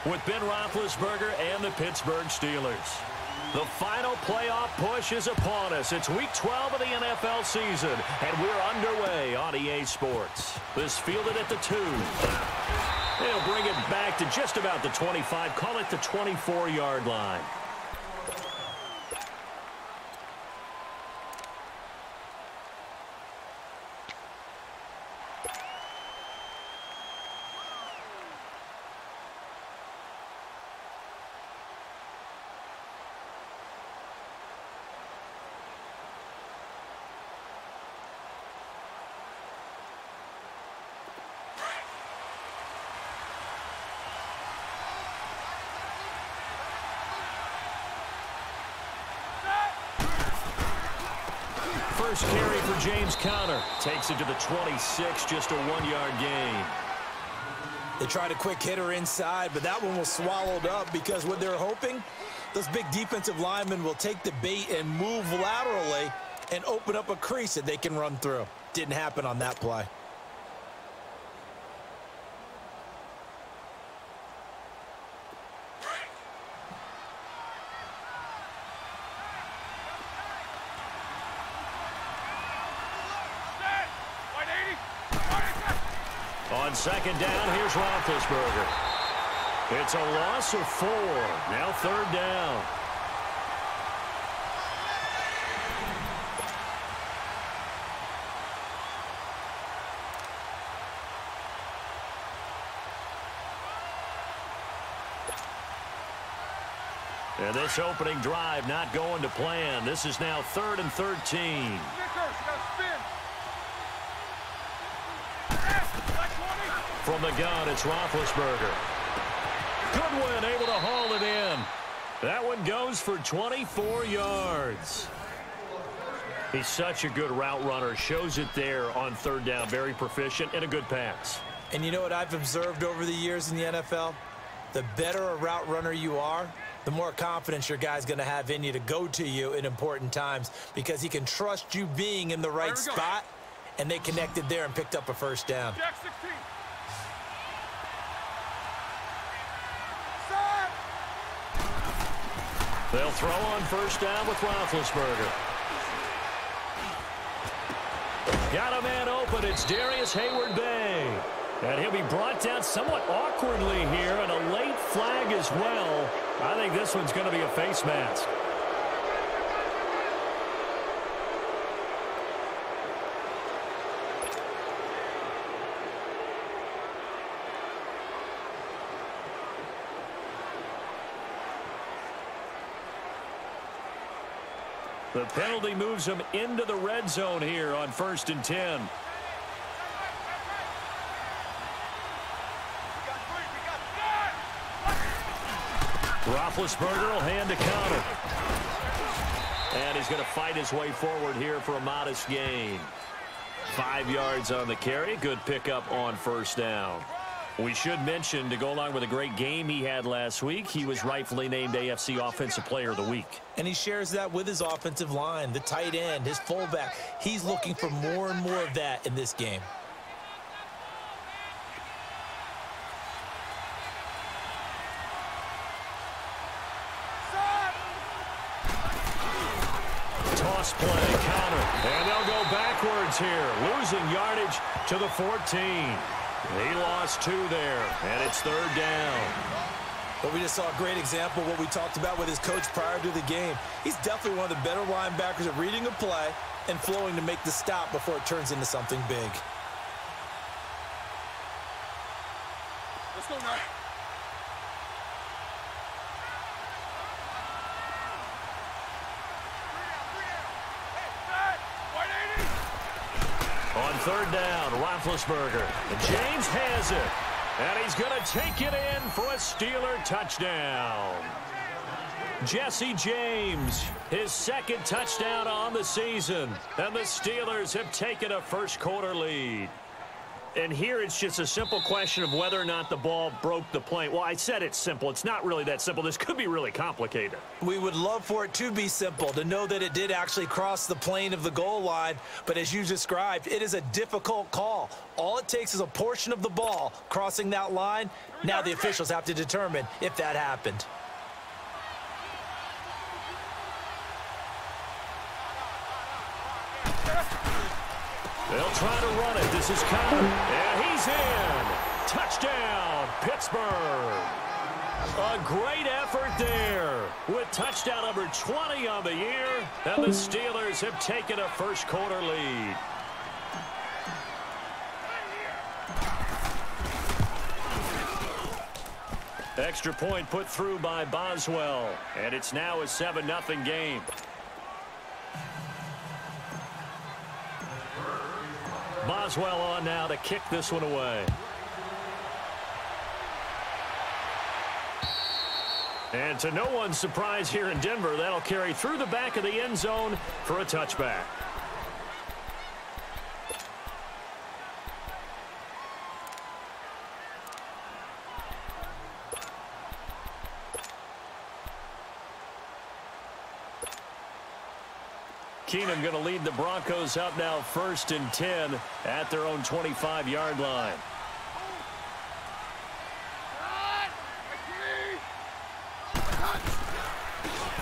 with Ben Roethlisberger and the Pittsburgh Steelers. The final playoff push is upon us. It's Week 12 of the NFL season, and we're underway on EA Sports. This fielded at the 2. They'll bring it back to just about the 25, call it the 24-yard line. First carry for James Conner. Takes it to the 26, just a 1-yard gain. They tried a quick hitter inside, but that one was swallowed up because what they're hoping, those big defensive linemen will take the bait and move laterally and open up a crease that they can run through. Didn't happen on that play. On second down, here's Roethlisberger. It's a loss of 4. Now third down. And this opening drive not going to plan. This is now 3rd and 13. From the gun, it's Roethlisberger. Goodwin able to haul it in. That one goes for 24 yards. He's such a good route runner. Shows it there on third down. Very proficient and a good pass. And you know what I've observed over the years in the NFL? The better a route runner you are, the more confidence your guy's going to have in you to go to you in important times because he can trust you being in the right spot, and they connected there and picked up a first down. Jack 16. They'll throw on first down with Roethlisberger. Got a man open. It's Darius Hayward-Bay. And he'll be brought down somewhat awkwardly here, and a late flag as well. I think this one's going to be a face mask. The penalty moves him into the red zone here on 1st and 10. Roethlisberger will hand to Conner. And he's going to fight his way forward here for a modest gain. 5 yards on the carry. Good pickup on first down. We should mention, to go along with a great game he had last week, he was rightfully named AFC Offensive Player of the Week. And he shares that with his offensive line, the tight end, his fullback. He's looking for more and more of that in this game. Toss play, counter, and they'll go backwards here, losing yardage to the 14. He lost 2 there, and it's third down. But we just saw a great example of what we talked about with his coach prior to the game. He's definitely one of the better linebackers at reading a play and flowing to make the stop before it turns into something big. Let's go now. On third down, Roethlisberger. James has it. And he's going to take it in for a Steeler touchdown. Jesse James, his 2nd touchdown on the season. And the Steelers have taken a first-quarter lead. And here it's just a simple question of whether or not the ball broke the plane. Well, I said it's simple. It's not really that simple. This could be really complicated. We would love for it to be simple, to know that it did actually cross the plane of the goal line. But as you described, it is a difficult call. All it takes is a portion of the ball crossing that line. Now the officials have to determine if that happened. They'll try to run it. This is Cobb. And he's in. Touchdown, Pittsburgh. A great effort there with touchdown number 20 on the year. And the Steelers have taken a first-quarter lead. Extra point put through by Boswell. And it's now a 7-0 game. Boswell on now to kick this one away. And to no one's surprise here in Denver, that'll carry through the back of the end zone for a touchback. Keenum going to lead the Broncos up now 1st and 10 at their own 25-yard line.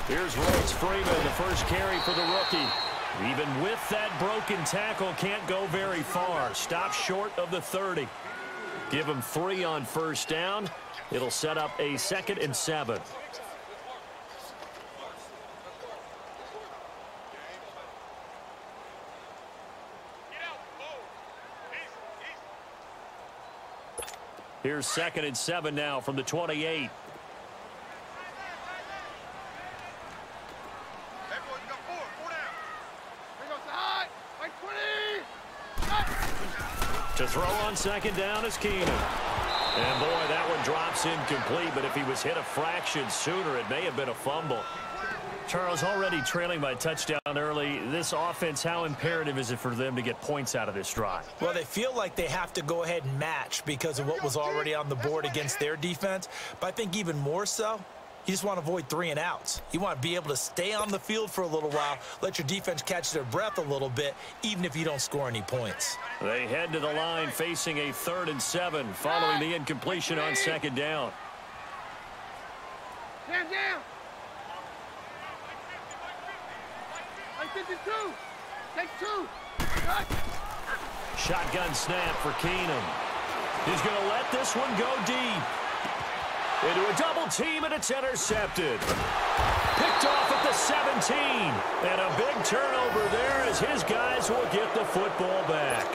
Here's Royce Freeman, the first carry for the rookie. Even with that broken tackle, can't go very far. Stop short of the 30. Give him 3 on first down. It'll set up a 2nd and 7. Here's 2nd and 7 now from the 28. To throw on 2nd down is Keenum. And boy, that one drops incomplete, but if he was hit a fraction sooner, it may have been a fumble. Charles, already trailing by a touchdown early. This offense, how imperative is it for them to get points out of this drive? Well, they feel like they have to go ahead and match because of what was already on the board against their defense. But I think even more so, you just want to avoid 3 and outs. You want to be able to stay on the field for a little while, let your defense catch their breath a little bit, even if you don't score any points. They head to the line facing a 3rd and 7 following the incompletion on 2nd down. Stand down. 52. Take 2. Shotgun snap for Keenum. He's going to let this one go deep. Into a double team, and it's intercepted. Picked off at the 17. And a big turnover there as his guys will get the football back.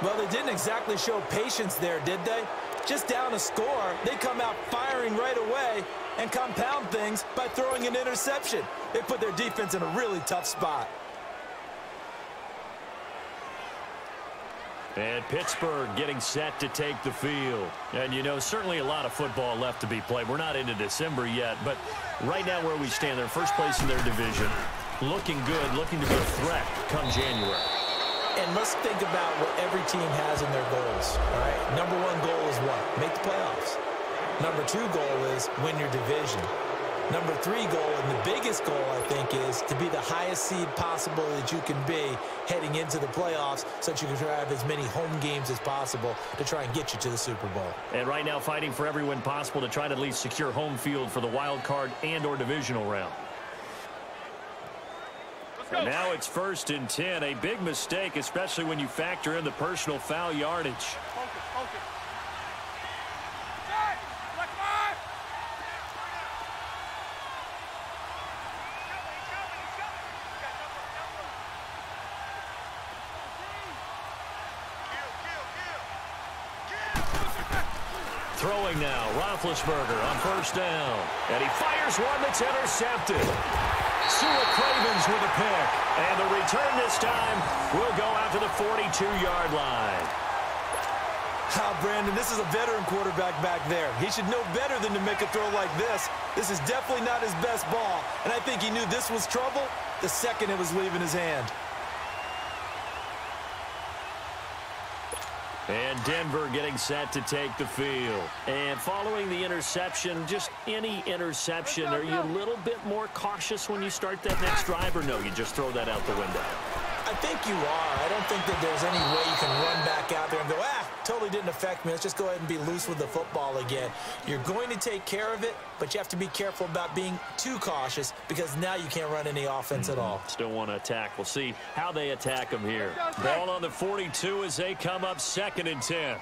Well, they didn't exactly show patience there, did they? Just down a score, they come out firing right away and compound things by throwing an interception. They put their defense in a really tough spot. And Pittsburgh getting set to take the field. And, you know, certainly a lot of football left to be played. We're not into December yet, but right now where we stand, they're first place in their division. Looking good, looking to be a threat come January. And let's think about what every team has in their goals, all right? Number 1 goal is what? Make the playoffs. Number 2 goal is win your division. Number 3 goal, and the biggest goal, I think, is to be the highest seed possible that you can be heading into the playoffs so that you can have as many home games as possible to try and get you to the Super Bowl. And right now fighting for every win possible to try to at least secure home field for the wild card and or divisional round. And now it's 1st and 10. A big mistake, especially when you factor in the personal foul yardage. Focus, focus. Throwing now, Roethlisberger on 1st down. And he fires one that's intercepted. Stewart Cravens with a pick. And the return this time will go out to the 42-yard line. Brandon, this is a veteran quarterback back there. He should know better than to make a throw like this. This is definitely not his best ball. And I think he knew this was trouble the second it was leaving his hand. And Denver getting set to take the field. And following the interception, just any interception, are you a little bit more cautious when you start that next drive, or no, you just throw that out the window? I think you are. I don't think that there's any way you can run back out there and go, totally didn't affect me. Let's just go ahead and be loose with the football again. You're going to take care of it, but you have to be careful about being too cautious because now you can't run any offense at all. Still want to attack. We'll see how they attack them here. Ball on the 42 as they come up 2nd and 10.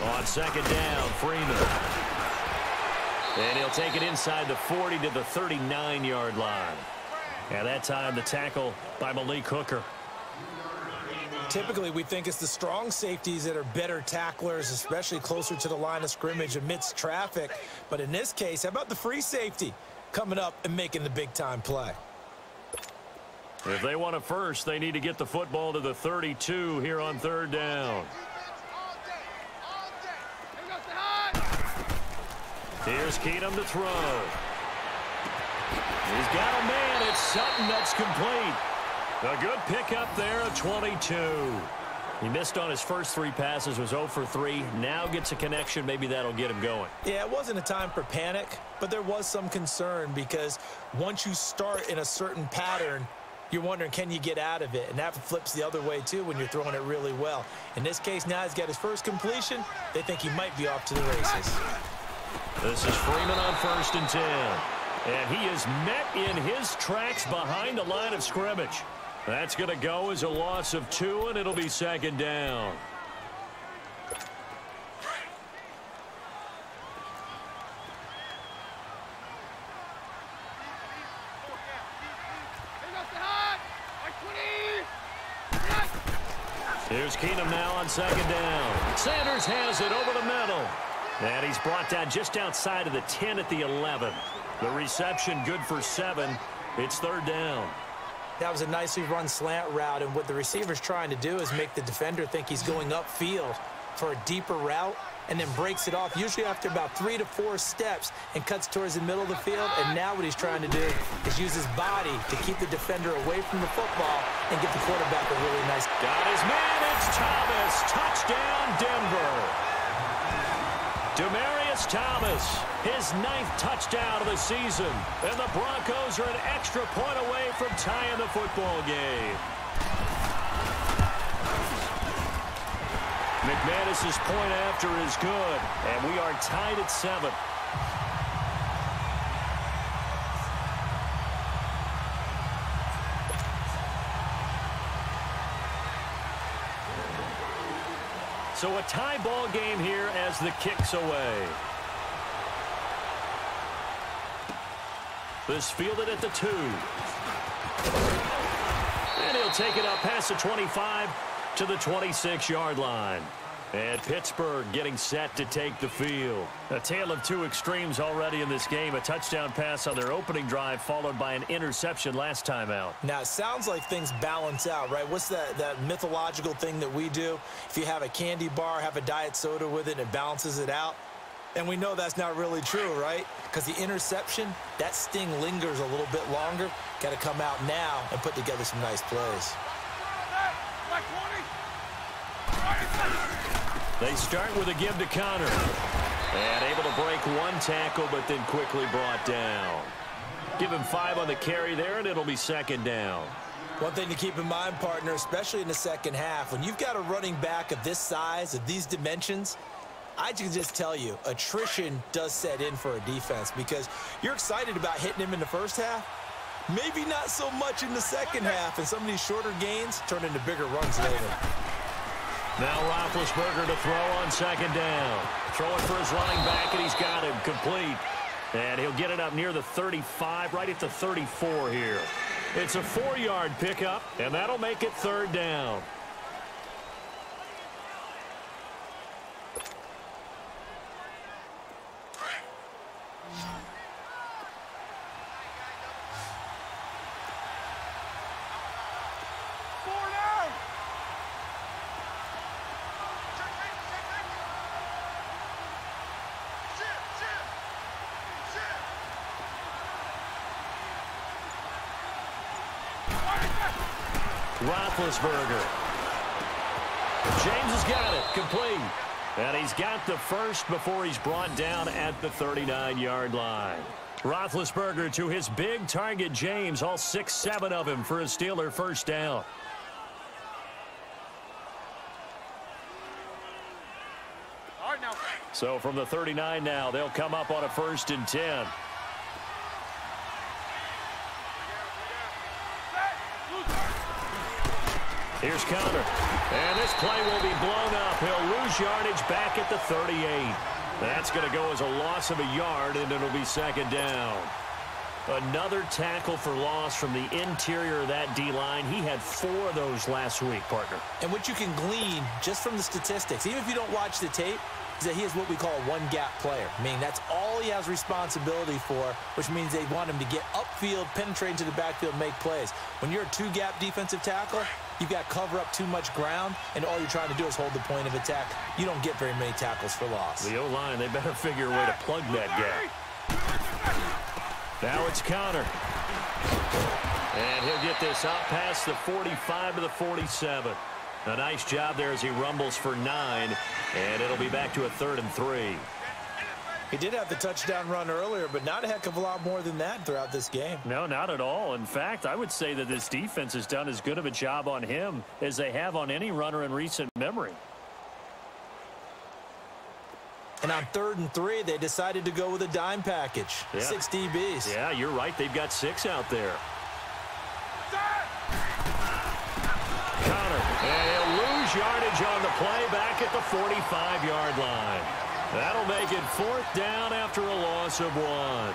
On 2nd down, Freeman. And he'll take it inside the 40 to the 39-yard line. And that time the tackle by Malik Hooker. Typically, we think it's the strong safeties that are better tacklers, especially closer to the line of scrimmage amidst traffic. But in this case, how about the free safety coming up and making the big-time play? If they want a first, they need to get the football to the 32 here on 3rd down. Here's Keenum to throw. He's got a man. It's Sutton that's complete. A good pickup there of 22. He missed on his first 3 passes, was 0 for 3. Now gets a connection. Maybe that'll get him going. Yeah, it wasn't a time for panic, but there was some concern because once you start in a certain pattern, you're wondering, can you get out of it? And that flips the other way, too, when you're throwing it really well. In this case, now he's got his first completion. They think he might be off to the races. This is Freeman on 1st and 10. And he is met in his tracks behind the line of scrimmage. That's going to go as a loss of 2, and it'll be 2nd down. Here's Keenum now on 2nd down. Sanders has it over the middle. And he's brought down just outside of the 10 at the 11. The reception good for 7. It's 3rd down. That was a nicely run slant route, and what the receiver's trying to do is make the defender think he's going upfield for a deeper route and then breaks it off, usually after about 3 to 4 steps, and cuts towards the middle of the field. And now what he's trying to do is use his body to keep the defender away from the football and get the quarterback a really nice. Got his man. It's Thomas. Touchdown, Denver. Demaryius Thomas, his 9th touchdown of the season. And the Broncos are an extra point away from tying the football game. McManus's point after is good, and we are tied at 7. So a tie ball game here as the kick's away. This fielded at the 2. And he'll take it up past the 25 to the 26-yard line. And Pittsburgh getting set to take the field. A tale of 2 extremes already in this game. A touchdown pass on their opening drive followed by an interception last time out. Now, it sounds like things balance out, right? What's that mythological thing that we do? If you have a candy bar, have a diet soda with it, and it balances it out. And we know that's not really true, right? Because the interception, that sting lingers a little bit longer. Got to come out now and put together some nice plays. They start with a give to Connor. And able to break 1 tackle, but then quickly brought down. Give him 5 on the carry there, and it'll be 2nd down. One thing to keep in mind, partner, especially in the second half, when you've got a running back of this size, of these dimensions, I can just tell you, attrition does set in for a defense because you're excited about hitting him in the first half. Maybe not so much in the second half, and some of these shorter gains turn into bigger runs later. Now Roethlisberger to throw on 2nd down. Throwing for his running back, and he's got him complete. And he'll get it up near the 35, right at the 34 here. It's a 4-yard pickup, and that'll make it 3rd down. Roethlisberger. James has got it. Complete. And he's got the first before he's brought down at the 39-yard line. Roethlisberger to his big target, James, all 6-7 of him for a Steeler first down. So from the 39 now, they'll come up on a 1st and 10. Here's Connor. And this play will be blown up. He'll lose yardage back at the 38. That's going to go as a loss of a yard, and it'll be 2nd down. Another tackle for loss from the interior of that D-line. He had 4 of those last week, partner. And what you can glean just from the statistics, even if you don't watch the tape, is that he is what we call a one-gap player. Meaning that's all he has responsibility for, which means they want him to get upfield, penetrate into the backfield, make plays. When you're a two-gap defensive tackle, you've got to cover up too much ground, and all you're trying to do is hold the point of attack. You don't get very many tackles for loss. The O-line, they better figure a way to plug that gap. Now it's Connor. And he'll get this up past the 45 to the 47. A nice job there as he rumbles for 9, and it'll be back to a 3rd and 3. He did have the touchdown run earlier, but not a heck of a lot more than that throughout this game. No, not at all. In fact, I would say that this defense has done as good of a job on him as they have on any runner in recent memory. And on 3rd and 3, they decided to go with a dime package. Yeah. 6 DBs. Yeah, you're right. They've got 6 out there. Connor, and he'll lose yardage on the play back at the 45-yard line. That'll make it 4th down after a loss of 1.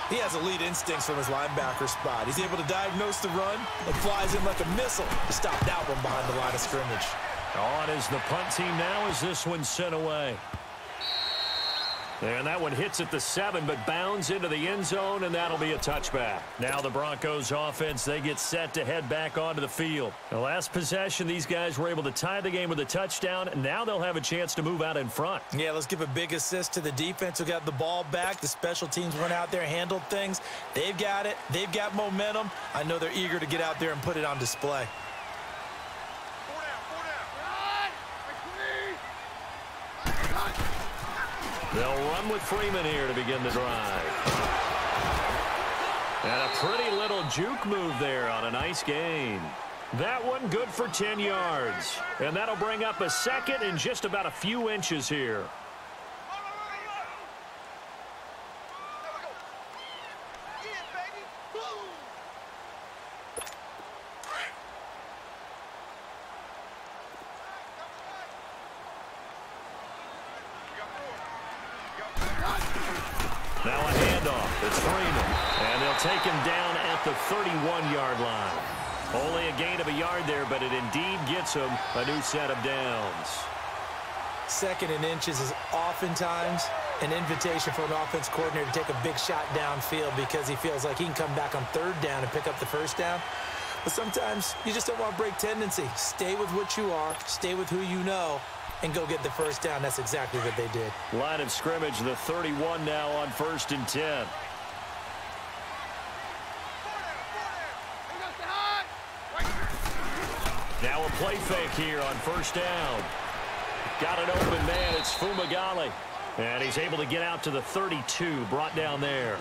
He has elite instincts from his linebacker spot. He's able to diagnose the run and flies in like a missile to stop that one behind the line of scrimmage. On is the punt team now as this one's sent away. And that one hits at the 7, but bounds into the end zone, and that'll be a touchback. Now the Broncos offense, they get set to head back onto the field. The last possession, these guys were able to tie the game with a touchdown. Now they'll have a chance to move out in front. Yeah, let's give a big assist to the defense who got the ball back. The special teams went out there, handled things. They've got it. They've got momentum. I know they're eager to get out there and put it on display. They'll run with Freeman here to begin the drive. And a pretty little juke move there on a nice gain. That one good for 10 yards. And that'll bring up a 2nd and just about a few inches here. Now a handoff. It's Freeman. And they'll take him down at the 31-yard line. Only a gain of a yard there, but it indeed gets him a new set of downs. 2nd and inches is oftentimes an invitation for an offense coordinator to take a big shot downfield because he feels like he can come back on 3rd down and pick up the 1st down. But sometimes you just don't want to break tendency. Stay with what you are. Stay with who you know. And go get the 1st down. That's exactly what they did. Line of scrimmage, the 31 now on 1st and 10. Now a play fake here on 1st down. Got an open man. It's Fumagalli. And he's able to get out to the 32. Brought down there.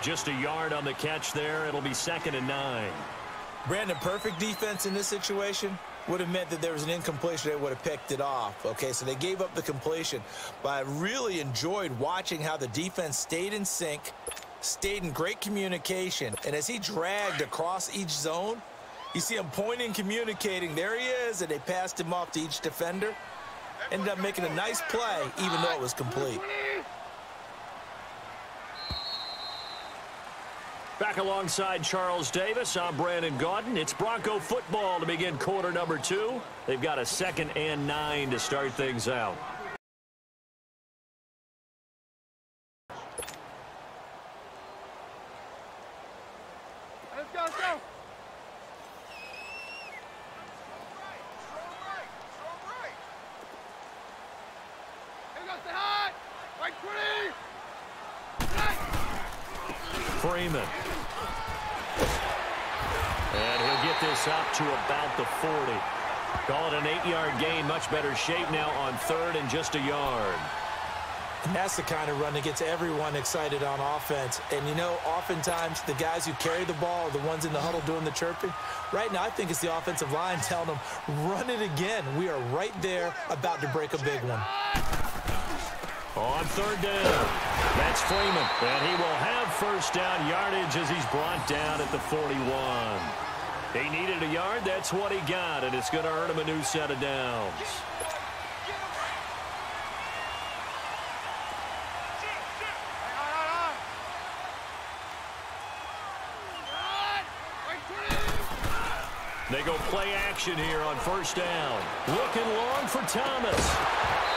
Just a yard on the catch there. It'll be 2nd and 9. Brandon, perfect defense in this situation would have meant that there was an incompletion. They would have picked it off. Okay, so they gave up the completion. But I really enjoyed watching how the defense stayed in sync, stayed in great communication. And as he dragged across each zone, you see him pointing, communicating. There he is, and they passed him off to each defender. Ended up making a nice play, even though it was complete. Back alongside Charles Davis, I'm Brandon Gaudin. It's Bronco football to begin quarter number 2. They've got a 2nd and 9 to start things out. Let's go, let's go. Here we go, stay high. Right 20. Right. Freeman. And he'll get this this up to about the 40. Call it an 8-yard gain. Much better shape now on third and just a yard. And that's the kind of run that gets everyone excited on offense. And, you know, oftentimes the guys who carry the ball are the ones in the huddle doing the chirping. Right now, I think it's the offensive line telling them, run it again. We are right there about to break a big one. On third down, that's Freeman. And he will have first down yardage as he's brought down at the 41. He needed a yard. That's what he got, and it's going to earn him a new set of downs. They go play action here on first down. Looking long for Thomas.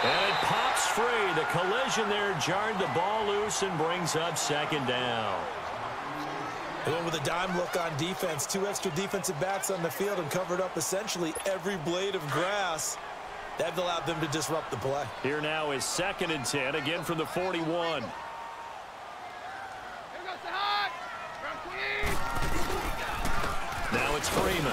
And it pops free. The collision there jarred the ball loose and brings up second down. They went with a dime look on defense. 2 extra defensive backs on the field and covered up essentially every blade of grass. That allowed them to disrupt the play. Here now is 2nd and 10, again from the 41. Now it's Freeman.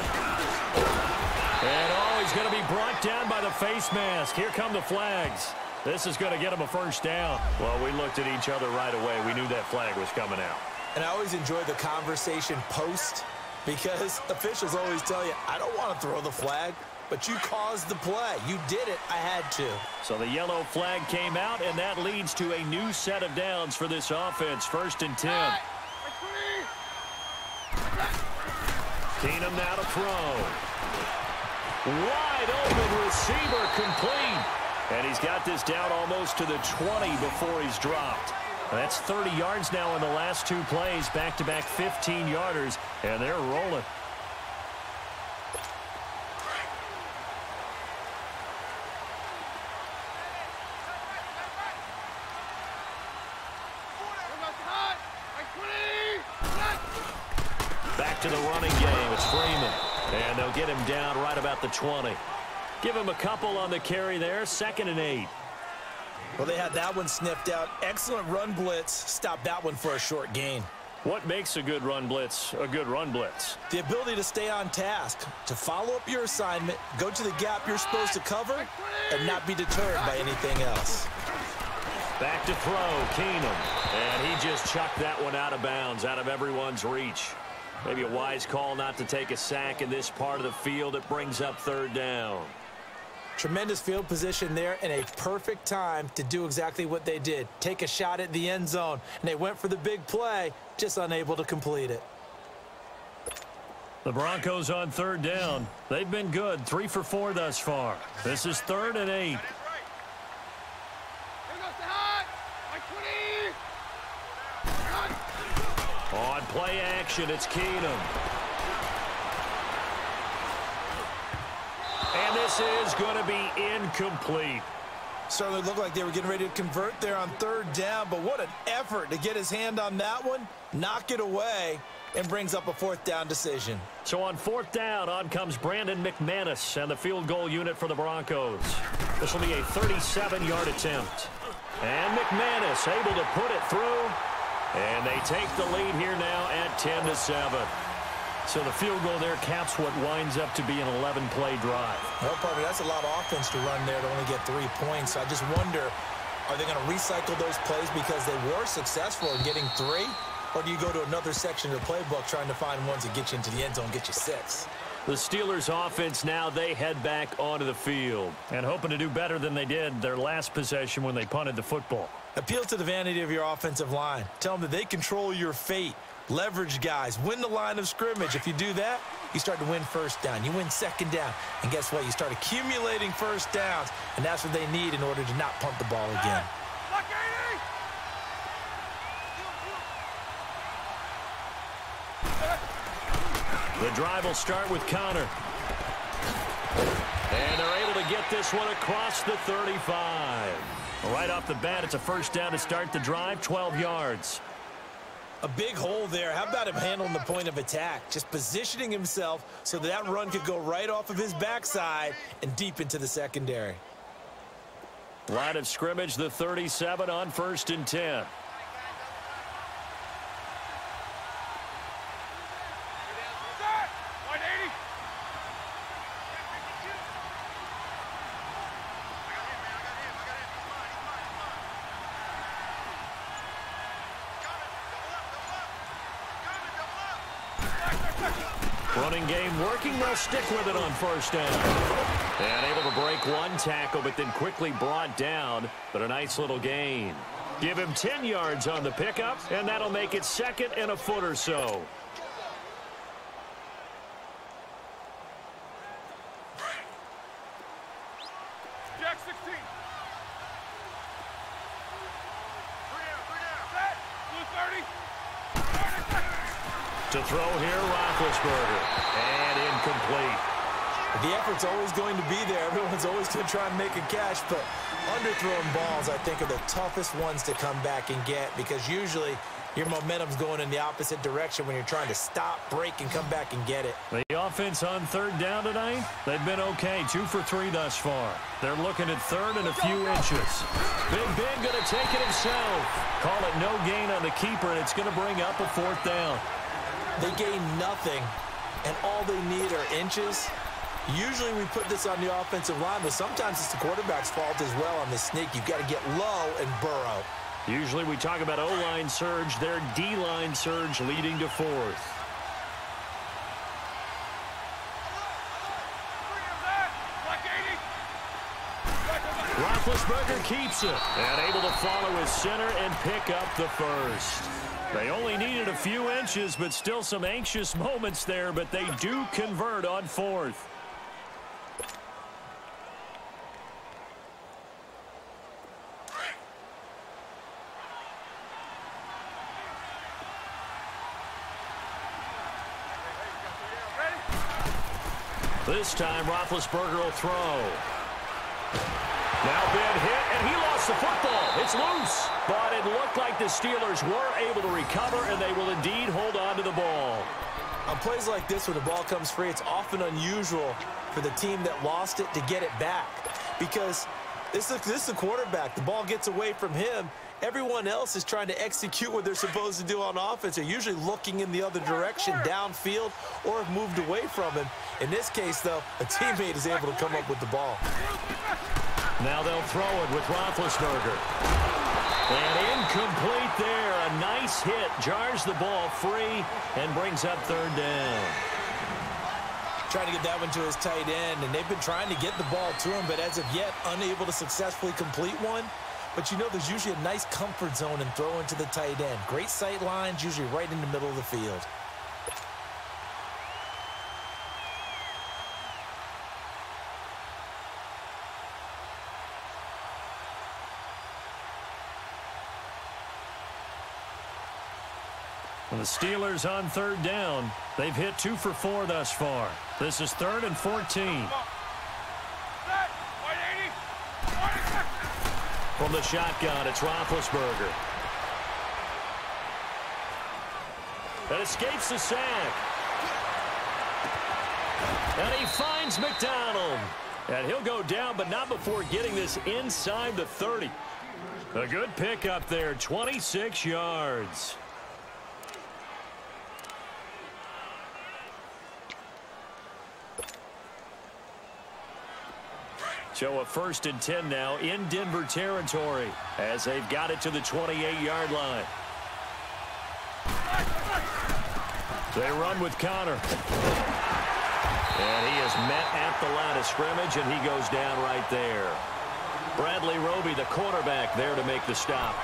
And, oh, he's going to be brought down by the face mask. Here come the flags. This is going to get him a first down. Well, we looked at each other right away. We knew that flag was coming out. And I always enjoy the conversation post because officials always tell you, I don't want to throw the flag, but you caused the play. You did it. I had to. So the yellow flag came out, and that leads to a new set of downs for this offense. 1st and 10. Keenum now to throw. Wide open receiver complete. And he's got this down almost to the 20 before he's dropped. That's 30 yards now in the last 2 plays. Back-to-back 15-yarders, and they're rolling. Back to the running game. It's Freeman. And they'll get him down right about the 20. Give him a couple on the carry there. 2nd and 8. Well, they had that one sniffed out. Excellent run blitz. Stopped that one for a short gain. What makes a good run blitz a good run blitz? The ability to stay on task, to follow up your assignment, go to the gap you're supposed to cover, and not be deterred by anything else. Back to throw, Keenum. And he just chucked that one out of bounds, out of everyone's reach. Maybe a wise call not to take a sack in this part of the field. It brings up 3rd down. Tremendous field position there and a perfect time to do exactly what they did. Take a shot at the end zone. And they went for the big play, just unable to complete it. The Broncos on 3rd down. They've been good. 3 for 4 thus far. This is 3rd and 8. On play action, it's Keenum. And this is going to be incomplete. Certainly looked like they were getting ready to convert there on 3rd down, but what an effort to get his hand on that one, knock it away, and brings up a 4th down decision. So on 4th down, on comes Brandon McManus and the field goal unit for the Broncos. This will be a 37-yard attempt. And McManus able to put it through. And they take the lead here now at 10-7. So the field goal there caps what winds up to be an 11-play drive. Well, partner, that's a lot of offense to run there to only get 3 points. I just wonder, are they going to recycle those plays because they were successful in getting 3? Or do you go to another section of the playbook trying to find ones that get you into the end zone and get you 6? The Steelers offense now, they head back onto the field and hoping to do better than they did their last possession when they punted the football. Appeal to the vanity of your offensive line. Tell them that they control your fate. Leverage guys. Win the line of scrimmage. If you do that, you start to win 1st down. You win 2nd down. And guess what? You start accumulating 1st downs. And that's what they need in order to not punt the ball again. The drive will start with Connor. And they're able to get this one across the 35. Right off the bat, it's a 1st down to start the drive, 12 yards. A big hole there. How about him handling the point of attack? Just positioning himself so that run could go right off of his backside and deep into the secondary. Line of scrimmage, the 37 on 1st and 10. Running game working. They'll stick with it on first down. And able to break one tackle, but then quickly brought down. But a nice little gain. Give him 10 yards on the pickup, and that'll make it second and a foot or so. Jack 16. 3 down. Set. Blue 30. To throw here, Roethlisberger. And incomplete. The effort's always going to be there. Everyone's always going to try and make a catch, but underthrown balls, I think, are the toughest ones to come back and get because usually your momentum's going in the opposite direction when you're trying to stop, break, and come back and get it. The offense on third down tonight, they've been okay. 2 for 3 thus far. They're looking at third and a few inches. Big Ben going to take it himself. Call it no gain on the keeper, and it's going to bring up a 4th down. They gain nothing, and all they need are inches. Usually we put this on the offensive line, but sometimes it's the quarterback's fault as well on the sneak. You've got to get low and burrow. Usually we talk about O-line surge, their D-line surge leading to 4th. Roethlisberger keeps it and able to follow his center and pick up the first. They only needed a few inches, but still some anxious moments there, but they do convert on 4th. This time, Roethlisberger will throw. Now Ben hit, and he lost the football. It's loose. But it looked like the Steelers were able to recover, and they will indeed hold on to the ball. On plays like this, when the ball comes free, it's often unusual for the team that lost it to get it back. Because this is the quarterback. The ball gets away from him. Everyone else is trying to execute what they're supposed to do on offense. They're usually looking in the other direction, downfield, or have moved away from him. In this case, though, a teammate is able to come up with the ball. Now they'll throw it with Roethlisberger. And incomplete there. A nice hit. Jars the ball free and brings up 3rd down. Trying to get that one to his tight end, and they've been trying to get the ball to him, but as of yet, unable to successfully complete one. But you know, there's usually a nice comfort zone in throwing to the tight end. Great sight lines, usually right in the middle of the field. And the Steelers on 3rd down. They've hit 2 for 4 thus far. This is 3rd and 14. From the shotgun, it's Roethlisberger. That escapes the sack. And he finds McDonald. And he'll go down, but not before getting this inside the 30. A good pickup there, 26 yards. So a 1st and 10 now in Denver territory as they've got it to the 28-yard line. They run with Connor. And he is met at the line of scrimmage, and he goes down right there. Bradley Roby, the cornerback, there to make the stop.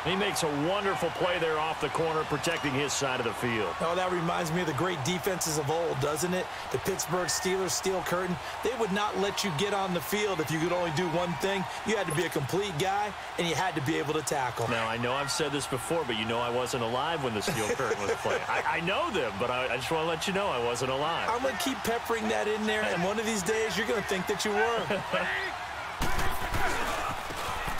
He makes a wonderful play there off the corner, protecting his side of the field. Oh, that reminds me of the great defenses of old, doesn't it? The Pittsburgh Steelers, Steel Curtain, they would not let you get on the field if you could only do one thing. You had to be a complete guy, and you had to be able to tackle. Now, I know I've said this before, but you know I wasn't alive when the Steel Curtain was playing. I know them, but I just want to let you know I wasn't alive. I'm going to keep peppering that in there, and one of these days you're going to think that you were.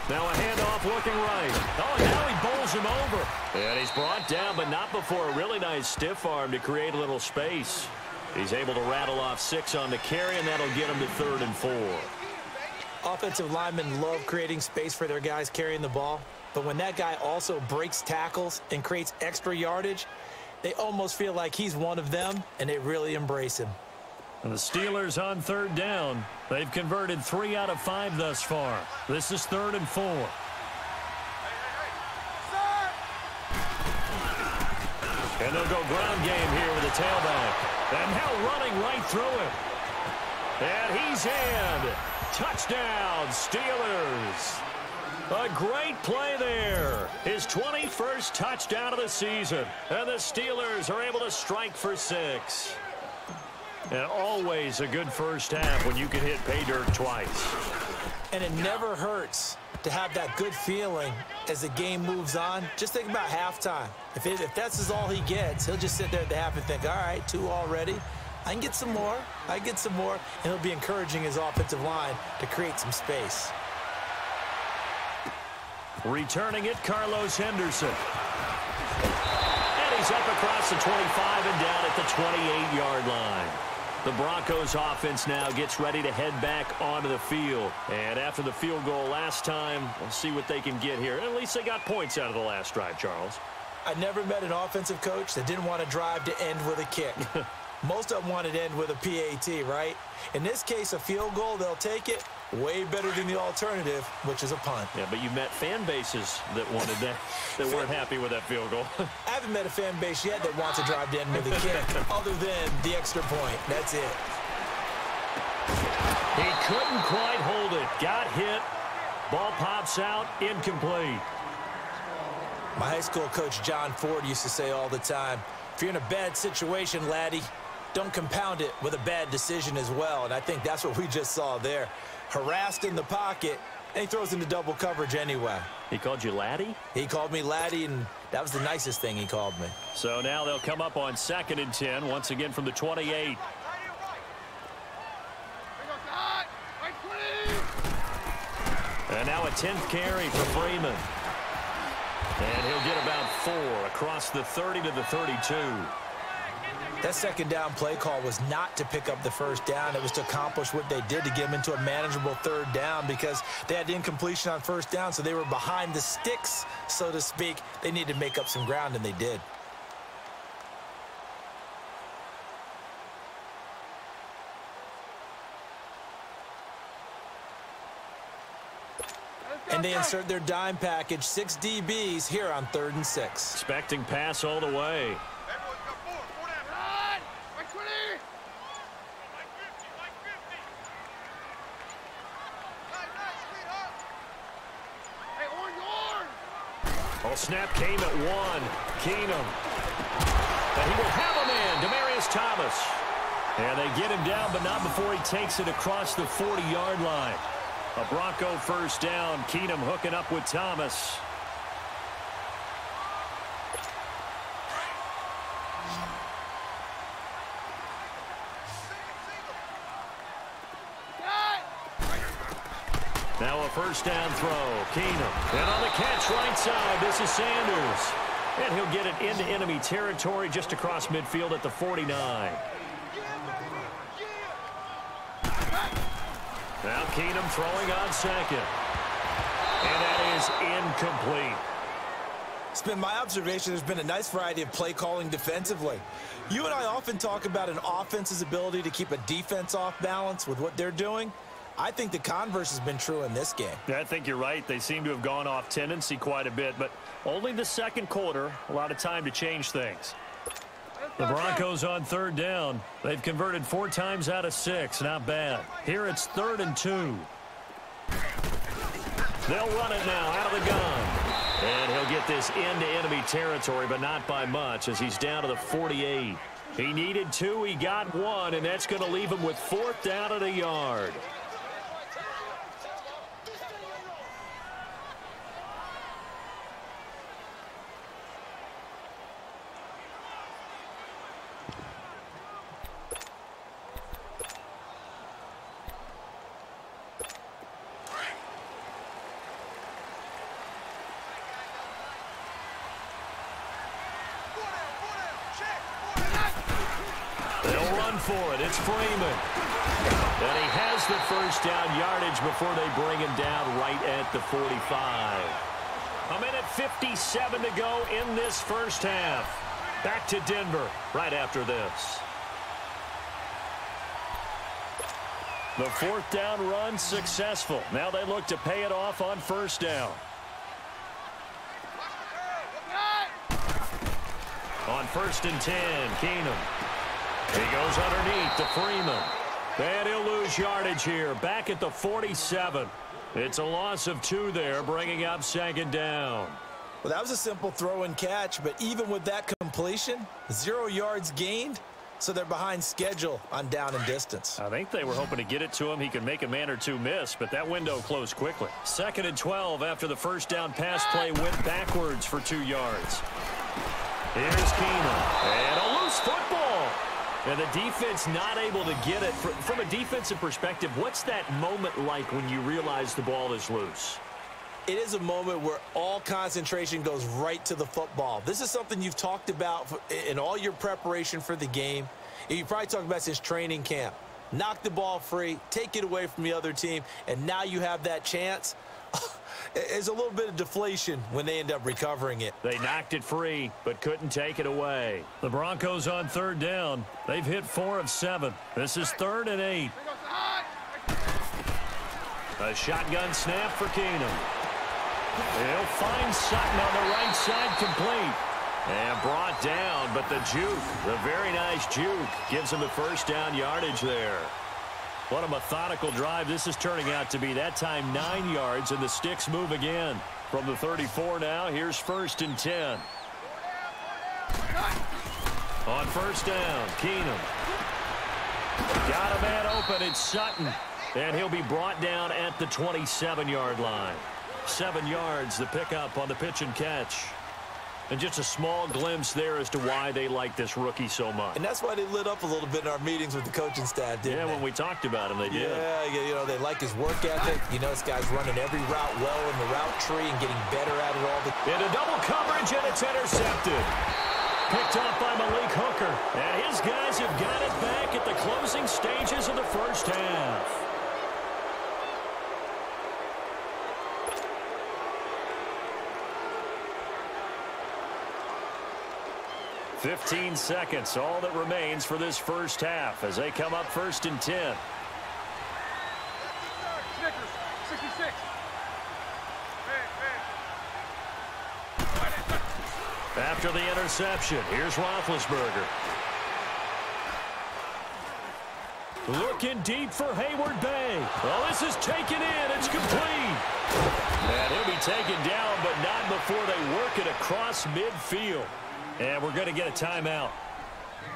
Now a handoff looking right. Oh, and now he bowls him over. And he's brought down, but not before a really nice stiff arm to create a little space. He's able to rattle off 6 on the carry, and that'll get him to 3rd and 4. Offensive linemen love creating space for their guys carrying the ball, but when that guy also breaks tackles and creates extra yardage, they almost feel like he's one of them, and they really embrace him. And the Steelers on 3rd down. They've converted 3 out of 5 thus far. This is 3rd and 4. And they'll go ground game here with a tailback. And now running right through him. And he's in. Touchdown, Steelers. A great play there. His 21st touchdown of the season. And the Steelers are able to strike for 6. And always a good first half when you can hit pay dirt twice. And it never hurts to have that good feeling as the game moves on. Just think about halftime. If that's all he gets, he'll just sit there at the half and think, all right, 2 already. I can get some more. I get some more. And he'll be encouraging his offensive line to create some space. Returning it, Carlos Henderson. And he's up across the 25 and down at the 28-yard line. The Broncos offense now gets ready to head back onto the field. And after the field goal last time, we'll see what they can get here. At least they got points out of the last drive, Charles. I never met an offensive coach that didn't want to drive to end with a kick. Most of them wanted to end with a PAT, right? In this case, a field goal, they'll take it. Way better than the alternative, which is a punt. Yeah, but you met fan bases that wanted that, that weren't happy with that field goal. I haven't met a fan base yet that wants to drive to end with a kick, other than the extra point. That's it. He couldn't quite hold it. Got hit. Ball pops out. Incomplete. My high school coach, John Ford, used to say all the time, if you're in a bad situation, laddie, don't compound it with a bad decision as well. And I think that's what we just saw there. Harassed in the pocket, and he throws into double coverage anyway. He called you laddie? He called me laddie, and that was the nicest thing he called me. So now they'll come up on 2nd and 10, once again from the 28. And now a 10th carry for Freeman. And he'll get about 4 across the 30 to the 32. That second down play call was not to pick up the first down. It was to accomplish what they did to get them into a manageable 3rd down because they had incompletion on 1st down, so they were behind the sticks, so to speak. They needed to make up some ground, and they did. And they insert their dime package, 6 DBs here on 3rd and 6. Expecting pass all the way. Snap came at 1. Keenum. And he will have a man, Demaryius Thomas. And they get him down, but not before he takes it across the 40-yard line. A Bronco first down. Keenum hooking up with Thomas. Now a first down throw. Keenum. And on the catch right side, this is Sanders. And he'll get it into enemy territory just across midfield at the 49. Now Keenum throwing on 2nd. And that is incomplete. It's been my observation there's been a nice variety of play calling defensively. You and I often talk about an offense's ability to keep a defense off balance with what they're doing. I think the converse has been true in this game. Yeah, I think you're right. They seem to have gone off tendency quite a bit, but only the 2nd quarter, a lot of time to change things. The Broncos on 3rd down. They've converted 4 times out of 6. Not bad. Here it's 3rd and 2. They'll run it now out of the gun. And he'll get this into enemy territory, but not by much as he's down to the 48. He needed 2. He got 1, and that's going to leave him with 4th down at a yard. For it. It's Freeman. And he has the first down yardage before they bring him down right at the 45. 1:57 to go in this first half. Back to Denver right after this. The 4th down run successful. Now they look to pay it off on 1st down. On 1st and 10, Keenum. He goes underneath to Freeman. And he'll lose yardage here. Back at the 47. It's a loss of 2 there, bringing up second down. Well, that was a simple throw and catch, but even with that completion, 0 yards gained, so they're behind schedule on down and distance. I think they were hoping to get it to him. He could make a man or two miss, but that window closed quickly. 2nd and 12 after the first down pass play went backwards for 2 yards. Here's Keenum. And a loose football. And the defense not able to get it. From a defensive perspective, what's that moment like when you realize the ball is loose? It is a moment where all concentration goes right to the football. This is something you've talked about in all your preparation for the game. You probably talked about since training camp. Knock the ball free, take it away from the other team, and now you have that chance. There's a little bit of deflation when they end up recovering it. They knocked it free, but couldn't take it away. The Broncos on 3rd down. They've hit 4 of 7. This is 3rd and 8. A shotgun snap for Keenum. He'll find Sutton on the right side complete. And brought down, but the juke, the very nice juke, gives him the first down yardage there. What a methodical drive this is turning out to be. That time 9 yards, and the sticks move again. From the 34 now, here's 1st and 10. On 1st down, Keenum. Got a man open, it's Sutton. And he'll be brought down at the 27-yard line. 7 yards, the pickup on the pitch and catch. And just a small glimpse there as to why they like this rookie so much. And that's why they lit up a little bit in our meetings with the coaching staff, didn't they? Yeah, when we talked about him, they did. Yeah, you know, they like his work ethic. You know, this guy's running every route well in the route tree and getting better at it all the time. Into double coverage, and it's intercepted. Picked up by Malik Hooker. And his guys have got it back at the closing stages of the first half. 15 seconds, all that remains for this first half as they come up 1st and 10. Snickers, 66. After the interception, here's Roethlisberger. Looking deep for Hayward Bay. Well, this is taken in. It's complete. And he'll be taken down, but not before they work it across midfield. And we're going to get a timeout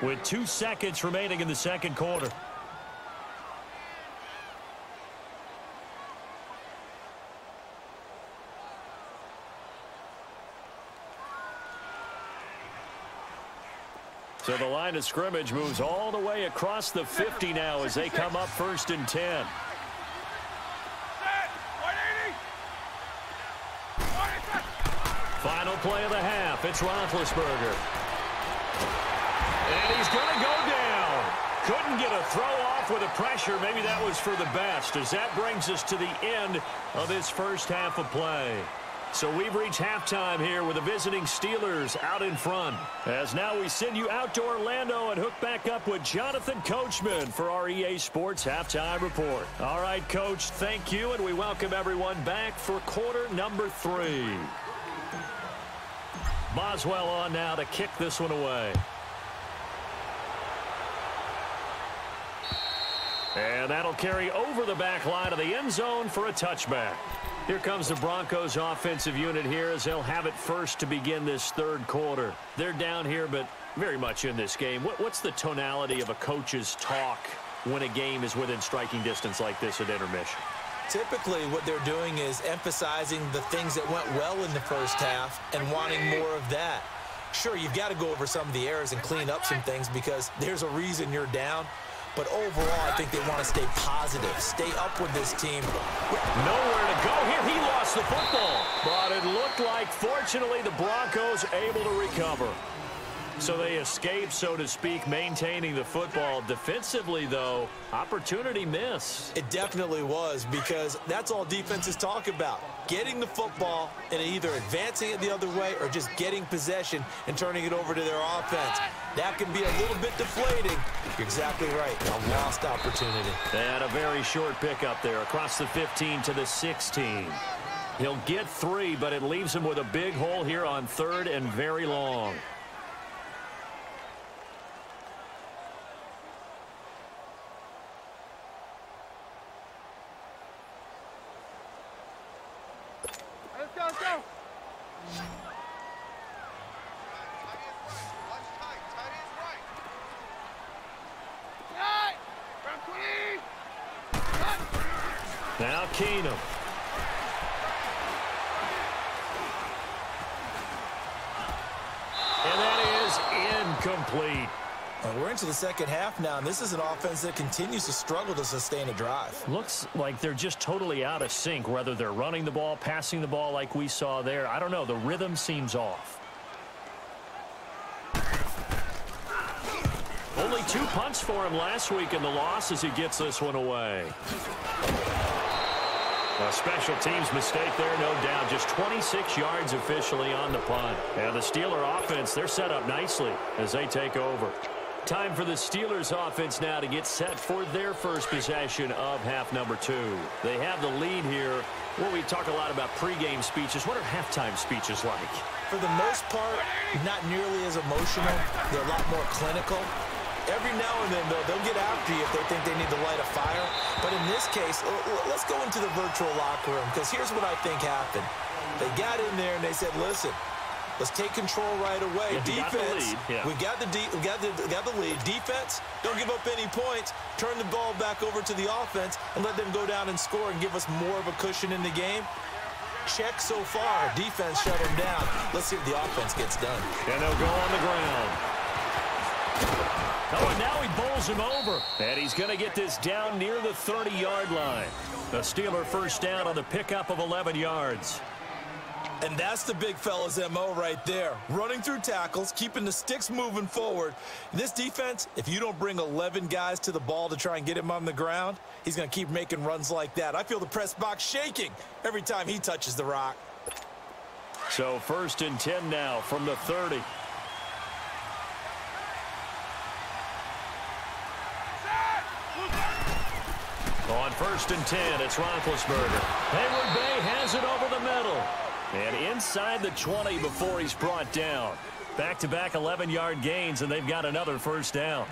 with 2 seconds remaining in the second quarter. So the line of scrimmage moves all the way across the 50 now as they come up 1st and 10. Final play of the half. It's Roethlisberger. And he's going to go down. Couldn't get a throw off with the pressure. Maybe that was for the best, as that brings us to the end of this first half of play. So we've reached halftime here with the visiting Steelers out in front. As now we send you out to Orlando and hook back up with Jonathan Coachman for our EA Sports Halftime Report. All right, Coach, thank you, and we welcome everyone back for quarter number 3. Boswell on now to kick this one away. And that'll carry over the back line of the end zone for a touchback. Here comes the Broncos offensive unit here as they'll have it first to begin this third quarter. They're down here, but very much in this game. What's the tonality of a coach's talk when a game is within striking distance like this at intermission? Typically, what they're doing is emphasizing the things that went well in the first half and wanting more of that. Sure, you've got to go over some of the errors and clean up some things because there's a reason you're down. But overall, I think they want to stay positive, stay up with this team. Nowhere to go here. He lost the football. But it looked like, fortunately, the Broncos able to recover. So they escape, so to speak, maintaining the football. Defensively, though, opportunity miss. It definitely was, because that's all defenses talk about. Getting the football and either advancing it the other way or just getting possession and turning it over to their offense. That can be a little bit deflating. You're exactly right. A lost opportunity. And a very short pickup there across the 15 to the 16. He'll get 3, but it leaves him with a big hole here on 3rd and very long. Now Keenum. And that is incomplete. We're into the second half now, and this is an offense that continues to struggle to sustain a drive. Looks like they're just totally out of sync, whether they're running the ball, passing the ball like we saw there. I don't know. The rhythm seems off. Only 2 punts for him last week in the loss as he gets this one away. A special teams mistake there, no doubt. Just 26 yards officially on the punt. And the Steeler offense, they're set up nicely as they take over. Time for the Steelers offense now to get set for their first possession of half number 2. They have the lead here. Well, we talk a lot about pregame speeches. What are halftime speeches like? For the most part, not nearly as emotional. They're a lot more clinical. Every now and then, though, they'll get after you if they think they need to light a fire. But in this case, let's go into the virtual locker room, because here's what I think happened. They got in there and they said, listen, let's take control right away. Defense, we got the lead. Defense, don't give up any points. Turn the ball back over to the offense and let them go down and score and give us more of a cushion in the game. Check so far. Defense shut them down. Let's see if the offense gets done. And they'll go on the ground. Oh, and now he bowls him over. And he's going to get this down near the 30-yard line. The Steeler first down on the pickup of 11 yards. And that's the big fella's MO right there. Running through tackles, keeping the sticks moving forward. This defense, if you don't bring 11 guys to the ball to try and get him on the ground, he's going to keep making runs like that. I feel the press box shaking every time he touches the rock. So 1st and 10 now from the 30. On 1st and 10, it's Roethlisberger. Hayward Bay has it over the middle. And inside the 20 before he's brought down. Back-to-back 11-yard gains, and they've got another first down.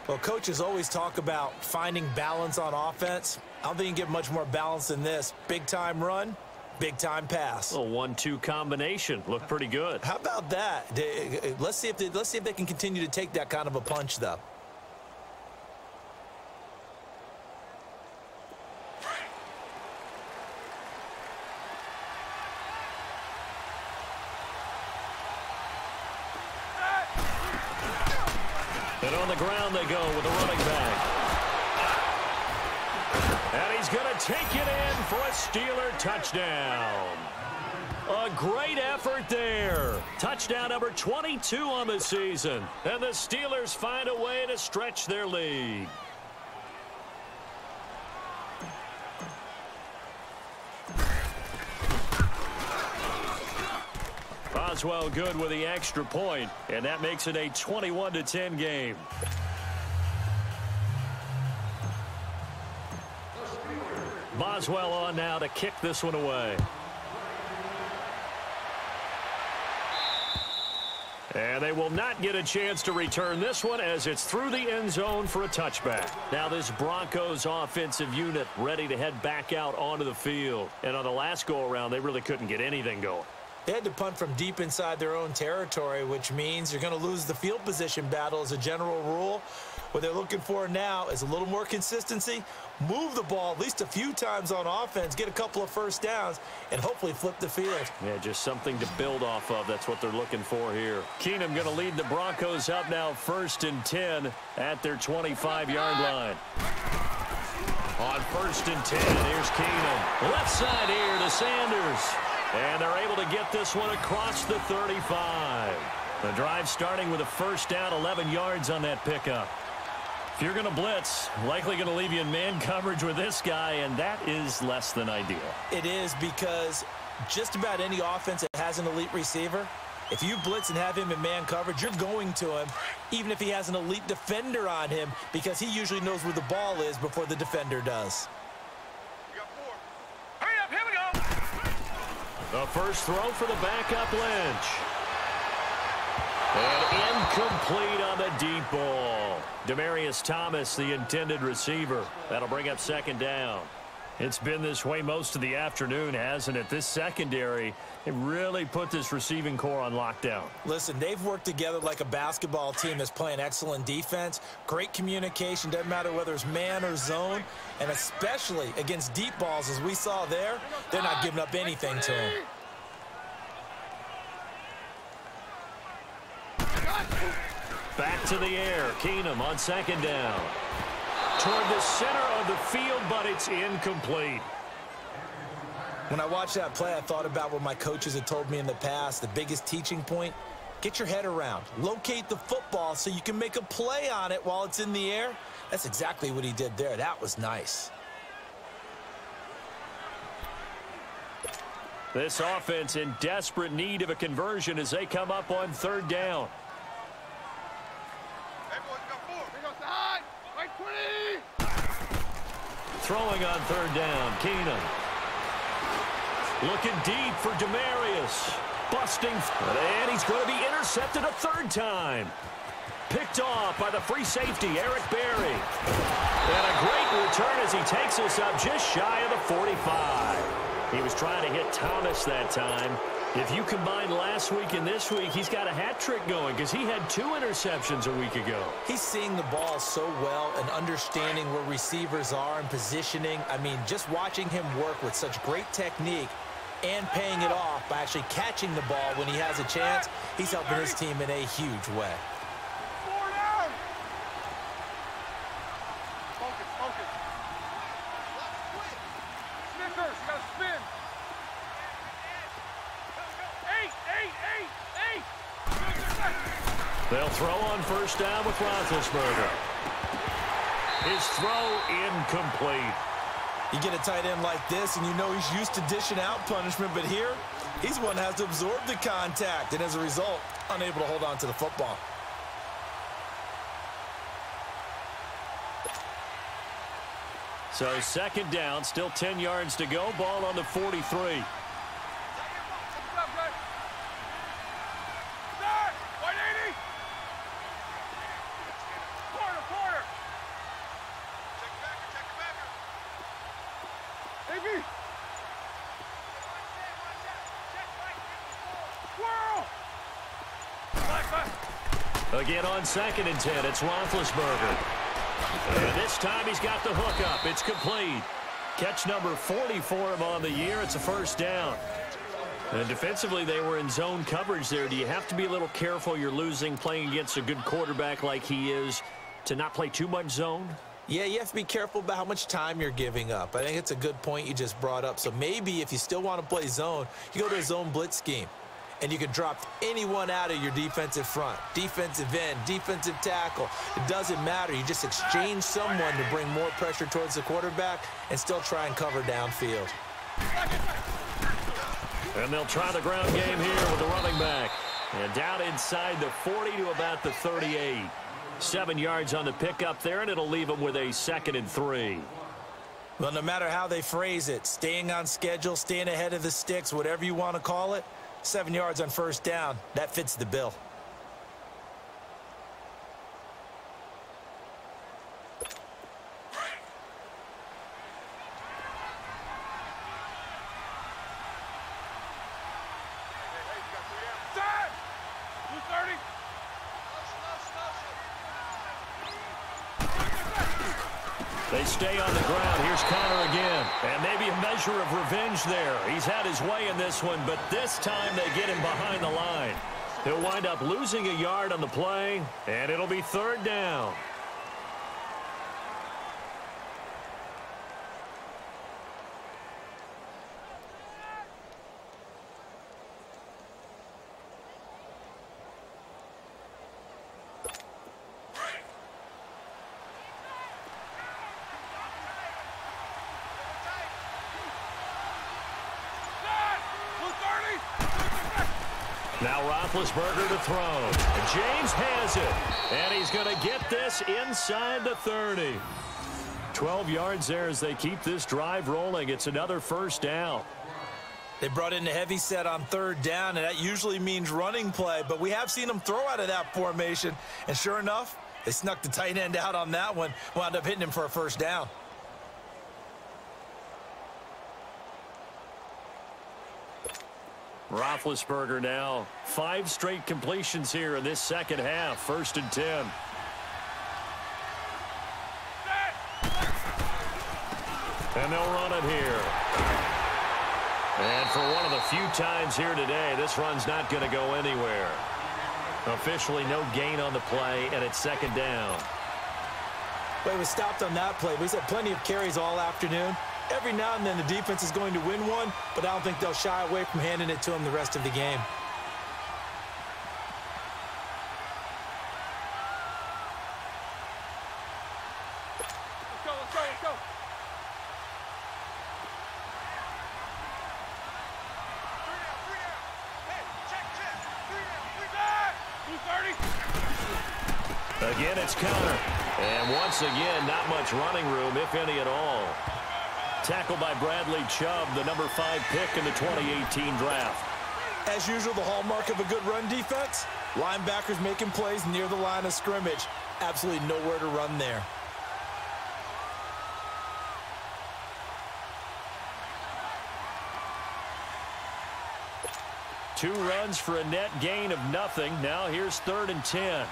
Well, coaches always talk about finding balance on offense. I don't think you can get much more balance than this. Big-time run, big-time pass. A 1-2 combination. Looked pretty good. How about that? Let's see if they can continue to take that kind of a punch, though. And on the ground they go with a running back. And he's going to take it in for a Steeler touchdown. A great effort there. Touchdown number 22 on the season. And the Steelers find a way to stretch their lead. Boswell good with the extra point, and that makes it a 21-10 game. Boswell on now to kick this one away. And they will not get a chance to return this one as it's through the end zone for a touchback. Now this Broncos offensive unit ready to head back out onto the field. And on the last go-around, they really couldn't get anything going. They had to punt from deep inside their own territory, which means you're going to lose the field position battle as a general rule. What they're looking for now is a little more consistency, move the ball at least a few times on offense, get a couple of first downs, and hopefully flip the field. Yeah, just something to build off of. That's what they're looking for here. Keenum going to lead the Broncos up now 1st and 10 at their 25-yard line. On 1st and 10, here's Keenum. Left side here to Sanders. And they're able to get this one across the 35. The drive starting with a first down, 11 yards on that pickup. If you're going to blitz, likely going to leave you in man coverage with this guy, and that is less than ideal. It is, because just about any offense that has an elite receiver, if you blitz and have him in man coverage, you're going to him, even if he has an elite defender on him, because he usually knows where the ball is before the defender does. The first throw for the backup Lynch. And incomplete on the deep ball. Demaryius Thomas, the intended receiver. That'll bring up 2nd down. It's been this way most of the afternoon, hasn't it? This secondary, they really put this receiving core on lockdown. Listen, they've worked together like a basketball team that's playing excellent defense. Great communication, doesn't matter whether it's man or zone. And especially against deep balls, as we saw there, they're not giving up anything to them. Back to the air. Keenum on second down. Toward the center of the field, but it's incomplete. When I watched that play, I thought about what my coaches had told me in the past. The biggest teaching point, get your head around. Locate the football so you can make a play on it while it's in the air. That's exactly what he did there. That was nice. This offense in desperate need of a conversion as they come up on third down. Throwing on third down, Keenum. Looking deep for Demarius. Busting, and he's going to be intercepted a third time. Picked off by the free safety, Eric Berry. And a great return as he takes us up just shy of the 45. He was trying to hit Thomas that time. If you combine last week and this week, he's got a hat trick going because he had 2 interceptions a week ago. He's seeing the ball so well and understanding where receivers are and positioning. I mean, just watching him work with such great technique and paying it off by actually catching the ball when he has a chance, he's helping his team in a huge way. They'll throw on first down with Roethlisberger. His throw incomplete. You get a tight end like this, and you know he's used to dishing out punishment, but here, he's one that has to absorb the contact, and as a result, unable to hold on to the football. So second down, still 10 yards to go. Ball on the 43. Again on second and 10, it's Roethlisberger. And this time he's got the hook up. It's complete. Catch number 40 for him on the year. It's a first down. And defensively, they were in zone coverage there. Do you have to be a little careful? You're losing playing against a good quarterback like he is to not play too much zone? Yeah, you have to be careful about how much time you're giving up. I think it's a good point you just brought up. So maybe if you still want to play zone, you go to a zone blitz scheme. And you can drop anyone out of your defensive front, defensive end, defensive tackle. It doesn't matter. You just exchange someone to bring more pressure towards the quarterback and still try and cover downfield. And they'll try the ground game here with the running back. And down inside the 40 to about the 38. 7 yards on the pickup there, and it'll leave them with a 2nd and 3. Well, no matter how they phrase it, staying on schedule, staying ahead of the sticks, whatever you want to call it, 7 yards on first down, that fits the bill. They stay on the ground. Here's Connor again. And maybe a measure of revenge there. He's had his way in this one, but this time they get him behind the line. He'll wind up losing a yard on the play, and it'll be third down. Now Roethlisberger to throw. James has it. And he's going to get this inside the 30. 12 yards there as they keep this drive rolling. It's another first down. They brought in the heavy set on third down, and that usually means running play. But we have seen them throw out of that formation. And sure enough, they snuck the tight end out on that one. Wound up hitting him for a first down. Roethlisberger now 5 straight completions here in this second half. 1st and 10. And they'll run it here. And for one of the few times here today, this run's not going to go anywhere. Officially no gain on the play, and it's 2nd down. Well, he was stopped on that play, but he's had plenty of carries all afternoon. Every now and then the defense is going to win one, but I don't think they'll shy away from handing it to him the rest of the game. Let's go. Again, it's counter. And once again, not much running room, if any at all. Tackled by Bradley Chubb, the number 5 pick in the 2018 draft. As usual, the hallmark of a good run defense, linebackers making plays near the line of scrimmage. Absolutely nowhere to run there. Two runs for a net gain of nothing. Now here's 3rd and 10.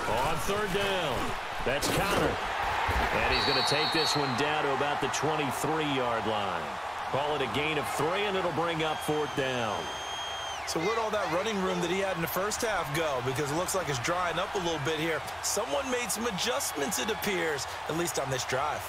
On 3rd down. That's counter. And he's going to take this one down to about the 23-yard line. Call it a gain of 3, and it'll bring up 4th down. So where'd all that running room that he had in the first half go? Because it looks like it's drying up a little bit here. Someone made some adjustments, it appears, at least on this drive.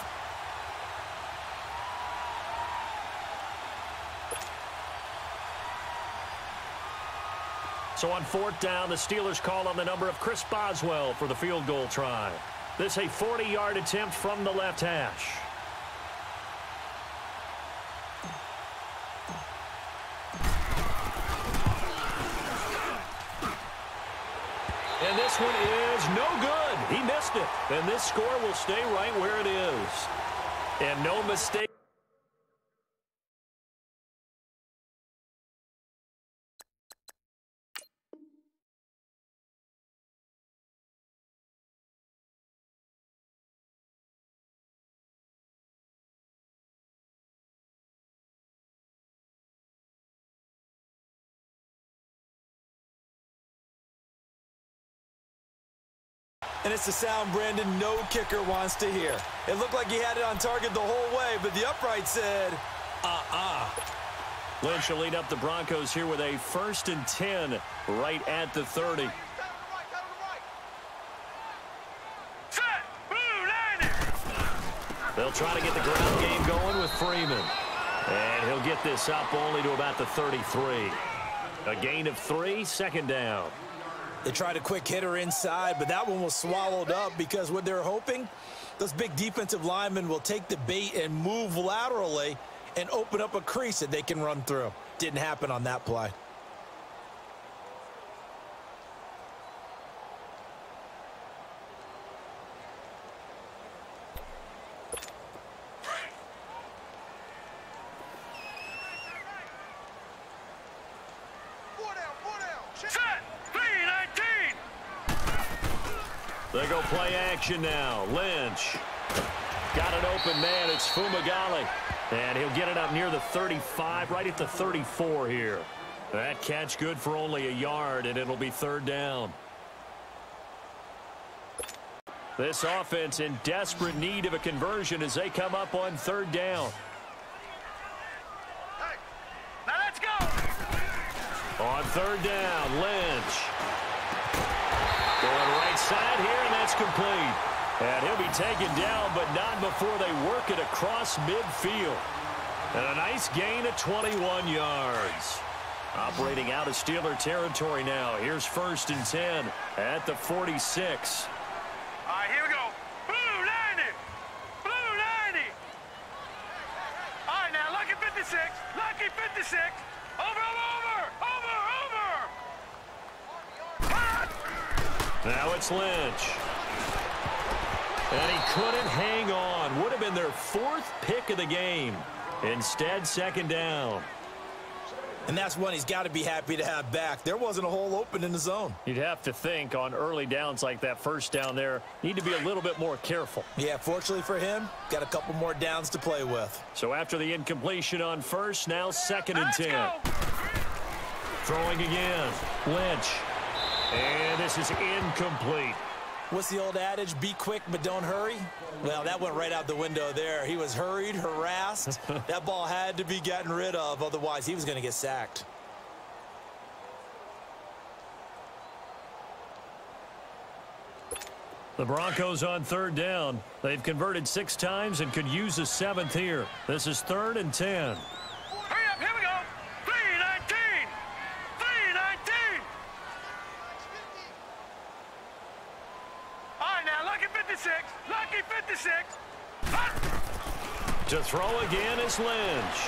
So on 4th down, the Steelers call on the number of Chris Boswell for the field goal try. This a 40-yard attempt from the left hash. And this one is no good. He missed it. And this score will stay right where it is. And no mistake. And it's the sound Brandon no kicker wants to hear. It looked like he had it on target the whole way, but the upright said, Lynch will lead up the Broncos here with a 1st and 10 right at the 30. They'll try to get the ground game going with Freeman. And he'll get this up only to about the 33. A gain of 3, 2nd down. They tried a quick hitter inside, but that one was swallowed up because what they're hoping, those big defensive linemen will take the bait and move laterally and open up a crease that they can run through. Didn't happen on that play. They go play action now. Lynch. Got an open man. It's Fumagalli. And he'll get it up near the 35, right at the 34 here. That catch good for only a yard, and it'll be 3rd down. This offense in desperate need of a conversion as they come up on 3rd down. Hey, now let's go. On 3rd down, Lynch. Going right side here, and that's complete. And he'll be taken down, but not before they work it across midfield. And a nice gain of 21 yards. Operating out of Steeler territory now. Here's 1st and 10 at the 46. All right, here we go. Blue 90. Blue 90. All right, now, lucky 56. Lucky 56. Over. Now it's Lynch. And he couldn't hang on. Would have been their 4th pick of the game. Instead, 2nd down. And that's one he's got to be happy to have back. There wasn't a hole open in the zone. You'd have to think on early downs like that first down there, need to be a little bit more careful. Yeah, fortunately for him, got a couple more downs to play with. So after the incompletion on first, now 2nd and 10. Throwing again, Lynch. And this is incomplete. What's the old adage? Be quick, but don't hurry? Well, that went right out the window there. He was hurried, harassed. That ball had to be gotten rid of, otherwise he was going to get sacked. The Broncos on 3rd down. They've converted 6 times and could use a 7th here. This is 3rd and 10. Hurry up, here we go. 3:19. 3:19. All right, now, lucky 56. Lucky 56. To throw again is Lynch.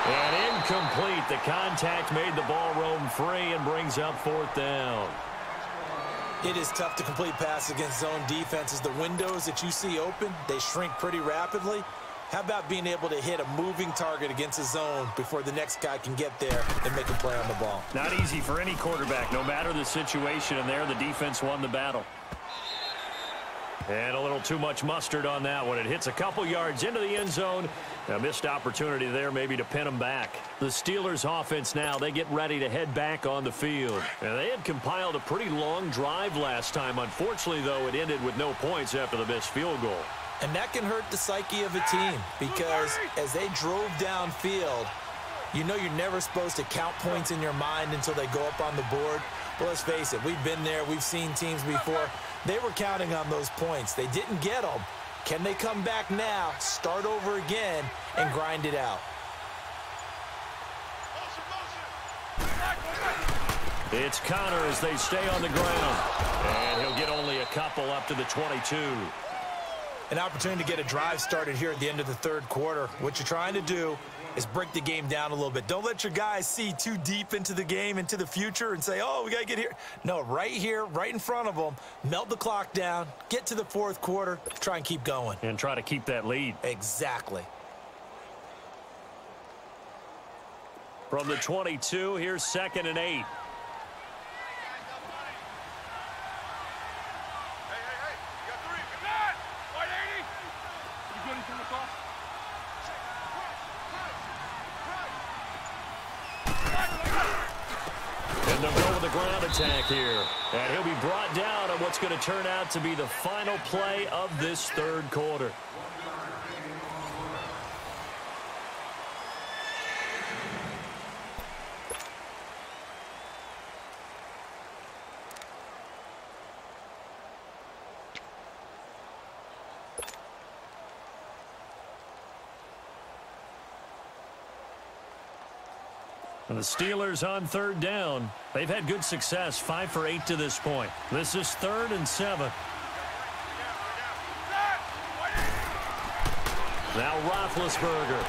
And incomplete. The contact made the ball roam free and brings up 4th down. It is tough to complete passes against zone defenses. The windows that you see open, they shrink pretty rapidly. How about being able to hit a moving target against a zone before the next guy can get there and make a play on the ball? Not easy for any quarterback, no matter the situation, and there the defense won the battle. And a little too much mustard on that one. It hits a couple yards into the end zone. A missed opportunity there maybe to pin them back. The Steelers offense now, they get ready to head back on the field. And they had compiled a pretty long drive last time. Unfortunately, though, it ended with no points after the missed field goal. And that can hurt the psyche of a team because as they drove downfield, you know you're never supposed to count points in your mind until they go up on the board. But let's face it, we've been there. We've seen teams before. They were counting on those points. They didn't get them. Can they come back now, start over again, and grind it out? It's Connor as they stay on the ground. And he'll get only a couple up to the 22. An opportunity to get a drive started here at the end of the 3rd quarter. What you're trying to do is break the game down a little bit. Don't let your guys see too deep into the game, into the future, and say, oh, we got to get here. No, right here, right in front of them, melt the clock down, get to the 4th quarter, try and keep going. And try to keep that lead. Exactly. From the 22, here's 2nd and 8. And they'll go with the ground attack here. And he'll be brought down on what's going to turn out to be the final play of this 3rd quarter. And the Steelers on 3rd down. They've had good success, 5 for 8 to this point. This is 3rd and 7. Now Roethlisberger.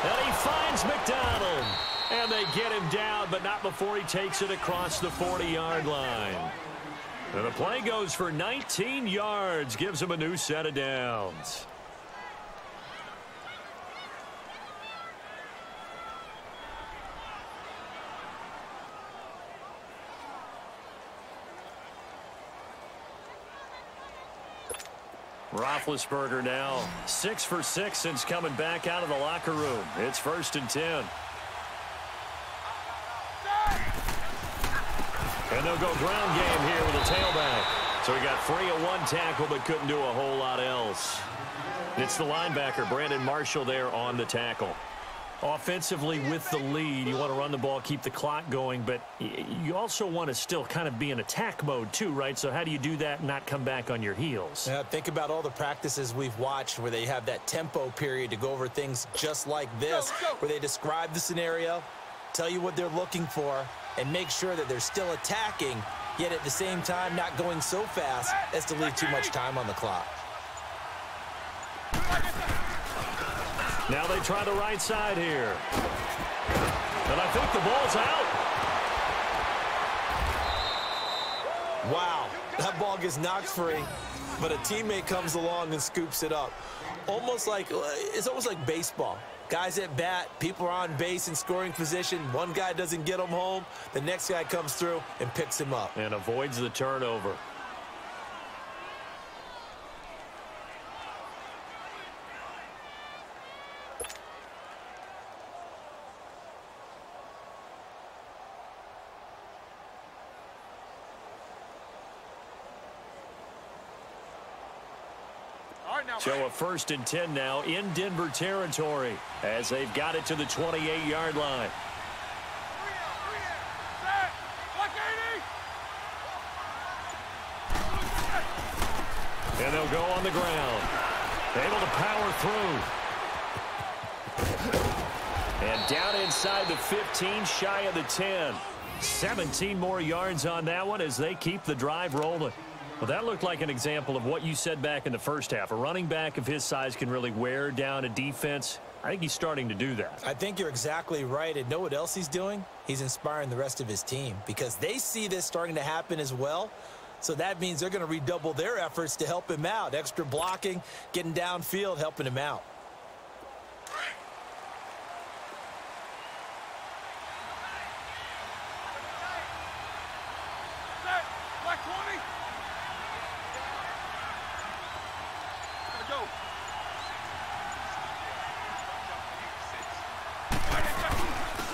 And he finds McDonald. And they get him down, but not before he takes it across the 40-yard line. And the play goes for 19 yards, gives him a new set of downs. Roethlisberger now 6 for 6 since coming back out of the locker room. It's 1st and 10. And they'll go ground game here with a tailback. So he got free of one tackle but couldn't do a whole lot else. It's the linebacker, Brandon Marshall, there on the tackle. Offensively with the lead, you want to run the ball, keep the clock going, but you also want to still kind of be in attack mode too, right? So how do you do that and not come back on your heels? Yeah, think about all the practices we've watched where they have that tempo period to go over things just like this, where they describe the scenario, tell you what they're looking for, and make sure that they're still attacking, yet at the same time not going so fast as to leave too much time on the clock. Now they try the right side here. And I think the ball's out. Wow, that ball gets knocked free, but a teammate comes along and scoops it up. It's almost like baseball. Guys at bat, people are on base in scoring position. One guy doesn't get him home. The next guy comes through and picks him up. And avoids the turnover. So a 1st and 10 now in Denver territory as they've got it to the 28-yard line. And they'll go on the ground. Able to power through. And down inside the 15, shy of the 10. 17 more yards on that one as they keep the drive rolling. Well, that looked like an example of what you said back in the first half. A running back of his size can really wear down a defense. I think he's starting to do that. I think you're exactly right. And know what else he's doing? He's inspiring the rest of his team because they see this starting to happen as well. So that means they're going to redouble their efforts to help him out. Extra blocking, getting downfield, helping him out.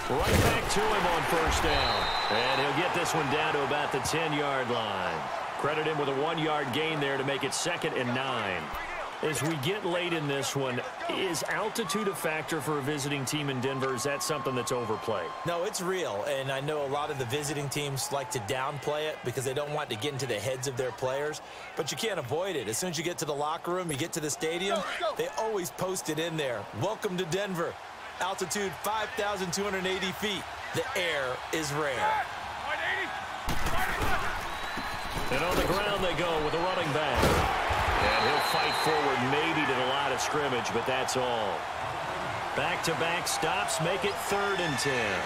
Right back to him on 1st down. And he'll get this one down to about the 10-yard line. Credit him with a 1-yard gain there to make it 2nd and 9. As we get late in this one, is altitude a factor for a visiting team in Denver? Is that something that's overplayed? No, it's real. And I know a lot of the visiting teams like to downplay it because they don't want to get into the heads of their players. But you can't avoid it. As soon as you get to the locker room, you get to the stadium, they always post it in there. Welcome to Denver. Altitude 5,280 feet. The air is rare. And on the ground they go with a running back. And he'll fight forward maybe to the line of scrimmage, but that's all. Back-to-back stops make it 3rd and 10.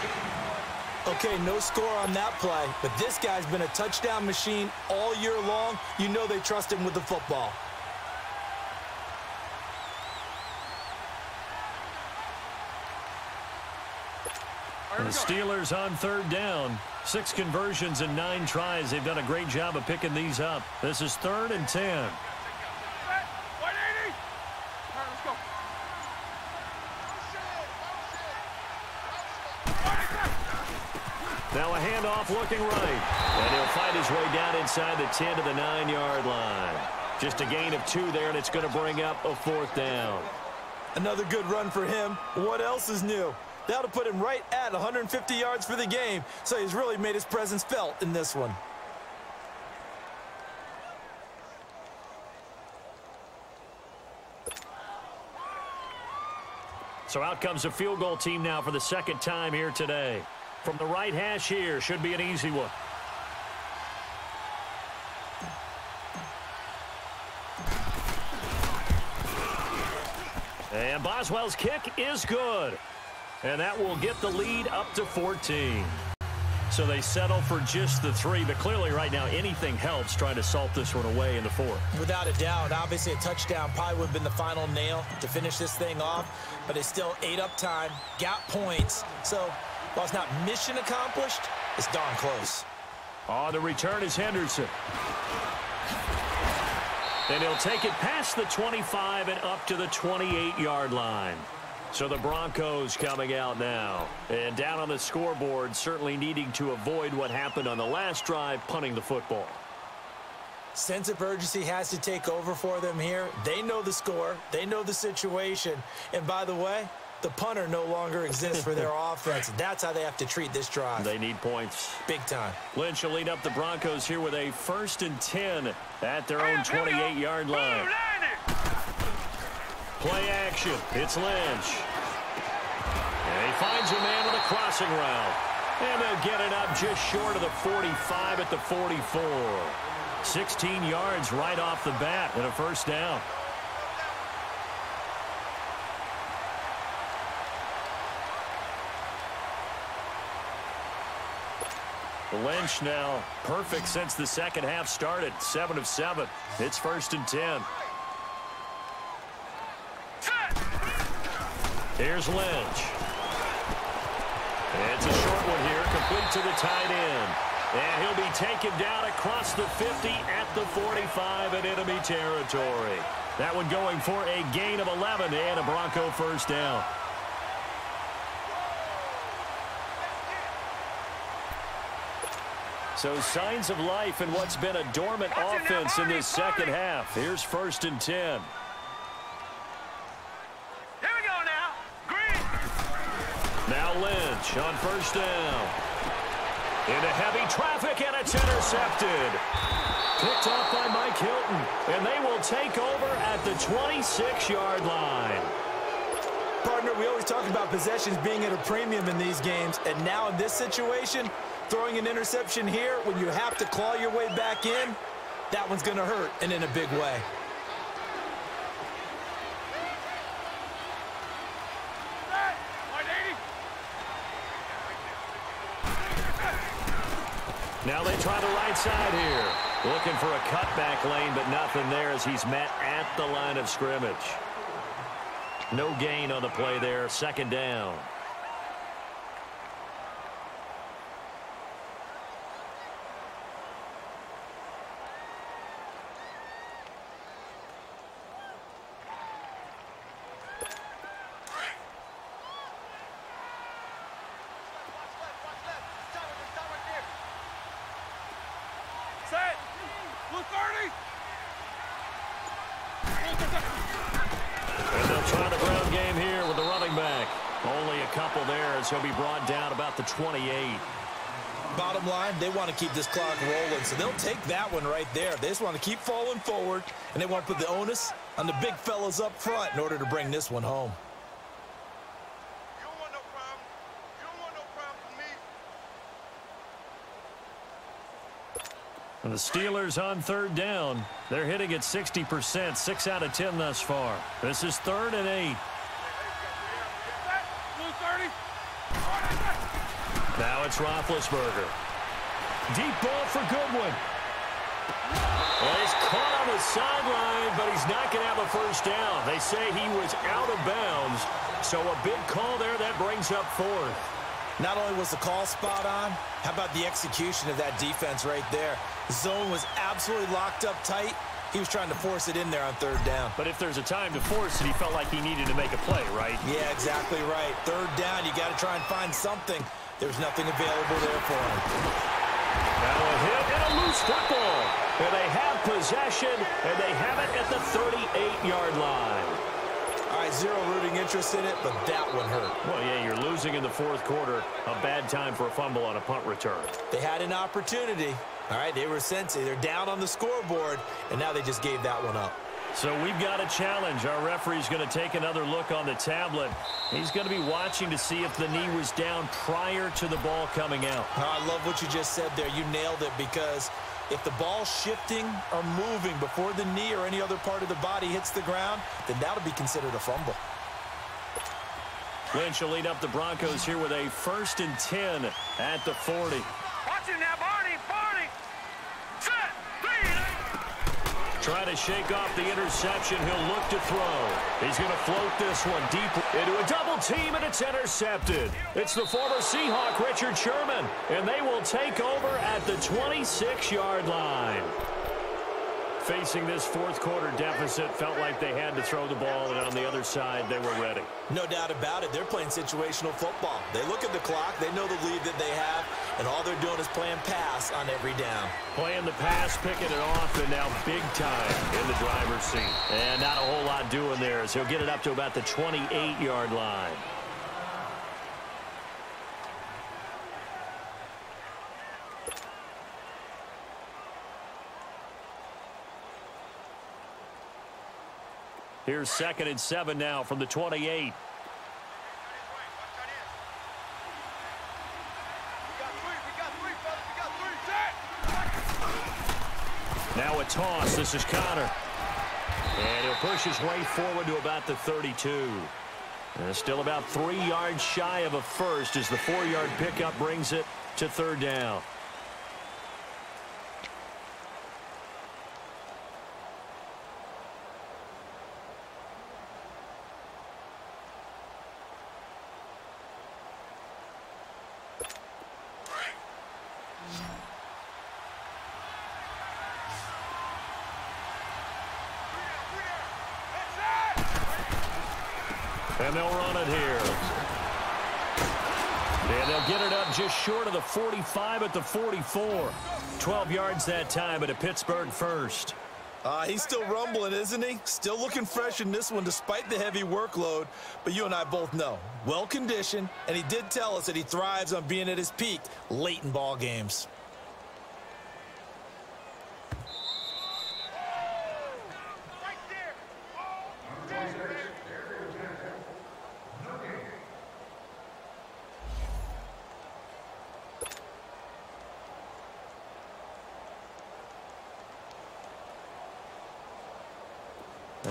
Okay, no score on that play, but this guy's been a touchdown machine all year long. You know they trust him with the football. And the Steelers on 3rd down. 6 conversions and 9 tries. They've done a great job of picking these up. This is 3rd and 10. Now a handoff looking right. And he'll fight his way down inside the 10 to the 9-yard line. Just a gain of 2 there, and it's going to bring up a 4th down. Another good run for him. What else is new? That'll put him right at 150 yards for the game, so he's really made his presence felt in this one. So out comes a field goal team now for the 2nd time here today. From the right hash here, should be an easy one. And Boswell's kick is good. And that will get the lead up to 14. So they settle for just the 3, but clearly right now anything helps trying to salt this one away in the 4th. Without a doubt, obviously a touchdown probably would have been the final nail to finish this thing off, but it's still ate up time, got points. So while it's not mission accomplished, it's darn close. On the return is Henderson. And he'll take it past the 25 and up to the 28-yard line. So the Broncos coming out now. And down on the scoreboard, certainly needing to avoid what happened on the last drive, punting the football. Sense of urgency has to take over for them here. They know the score. They know the situation. And by the way, the punter no longer exists for their offense. That's how they have to treat this drive. They need points. Big time. Lynch will lead up the Broncos here with a 1st and 10 at their own 28-yard line. Play action. It's Lynch. And he finds a man with a crossing route. And they'll get it up just short of the 45 at the 44. 16 yards right off the bat and a 1st down. Lynch now perfect since the 2nd half started. 7 of 7. It's 1st and 10. Here's Lynch. It's a short one here, complete to the tight end. And he'll be taken down across the 50 at the 45 in enemy territory. That one going for a gain of 11 and a Bronco first down. So signs of life in what's been a dormant offense in this second half. Here's 1st and 10. Here we go now. Green. Now Lynch on 1st down. Into heavy traffic, and it's intercepted. Picked off by Mike Hilton, and they will take over at the 26-yard line. Partner, we always talk about possessions being at a premium in these games, and now in this situation, throwing an interception here when you have to claw your way back in, that one's going to hurt, and in a big way. Now they try the right side here. Looking for a cutback lane, but nothing there as he's met at the line of scrimmage. No gain on the play there. 2nd down. Set. Blue 30. And they'll try the ground game here with the running back. Only a couple there as he'll be brought down about the 28. Bottom line, they want to keep this clock rolling, so they'll take that one right there. They just want to keep falling forward, and they want to put the onus on the big fellas up front in order to bring this one home. You don't want no problem. You don't want no problem with me. And the Steelers on 3rd down. They're hitting at 60%, 6 out of 10 thus far. This is 3rd and 8. Blue 30. Now it's Roethlisberger. Deep ball for Goodwin. Well, he's caught on the sideline, but he's not going to have a first down. They say he was out of bounds, so a big call there that brings up 4th. Not only was the call spot on, how about the execution of that defense right there? The zone was absolutely locked up tight. He was trying to force it in there on 3rd down. But if there's a time to force it, he felt like he needed to make a play, right? Yeah, exactly right. 3rd down, you got to try and find something. There's nothing available there for him. Now a hit and a loose football. And they have possession, and they have it at the 38-yard line. All right, zero rooting interest in it, but that one hurt. Well, yeah, you're losing in the 4th quarter. A bad time for a fumble on a punt return. They had an opportunity. All right, they were sensing. They're down on the scoreboard, and now they just gave that one up. So we've got a challenge. Our referee's going to take another look on the tablet. He's going to be watching to see if the knee was down prior to the ball coming out. I love what you just said there. You nailed it, because if the ball's shifting or moving before the knee or any other part of the body hits the ground, then that'll be considered a fumble. Lynch will lead up the Broncos here with a 1st and 10 at the 40. Watch it now, Barney. Barney. Set. 3 and 8. Trying to shake off the interception. He'll look to throw. He's going to float this one deep into a double team, and it's intercepted. It's the former Seahawk, Richard Sherman, and they will take over at the 26-yard line. Facing this 4th quarter deficit, felt like they had to throw the ball, and on the other side, they were ready. No doubt about it. They're playing situational football. They look at the clock. They know the lead that they have, and all they're doing is playing pass on every down. Playing the pass, picking it off, and now big time in the driver's seat. And not a whole lot doing there as he'll get it up to about the 28-yard line. Here's 2nd and 7 now from the 28. Now a toss. This is Connor. And he'll push his way forward to about the 32. And still about 3 yards shy of a first as the 4-yard pickup brings it to 3rd down. And they'll run it here. And they'll get it up just short of the 45 at the 44. 12 yards that time, but a Pittsburgh first. He's still rumbling, isn't he? Still looking fresh in this one despite the heavy workload. But you and I both know, well-conditioned, and he did tell us that he thrives on being at his peak late in ball games.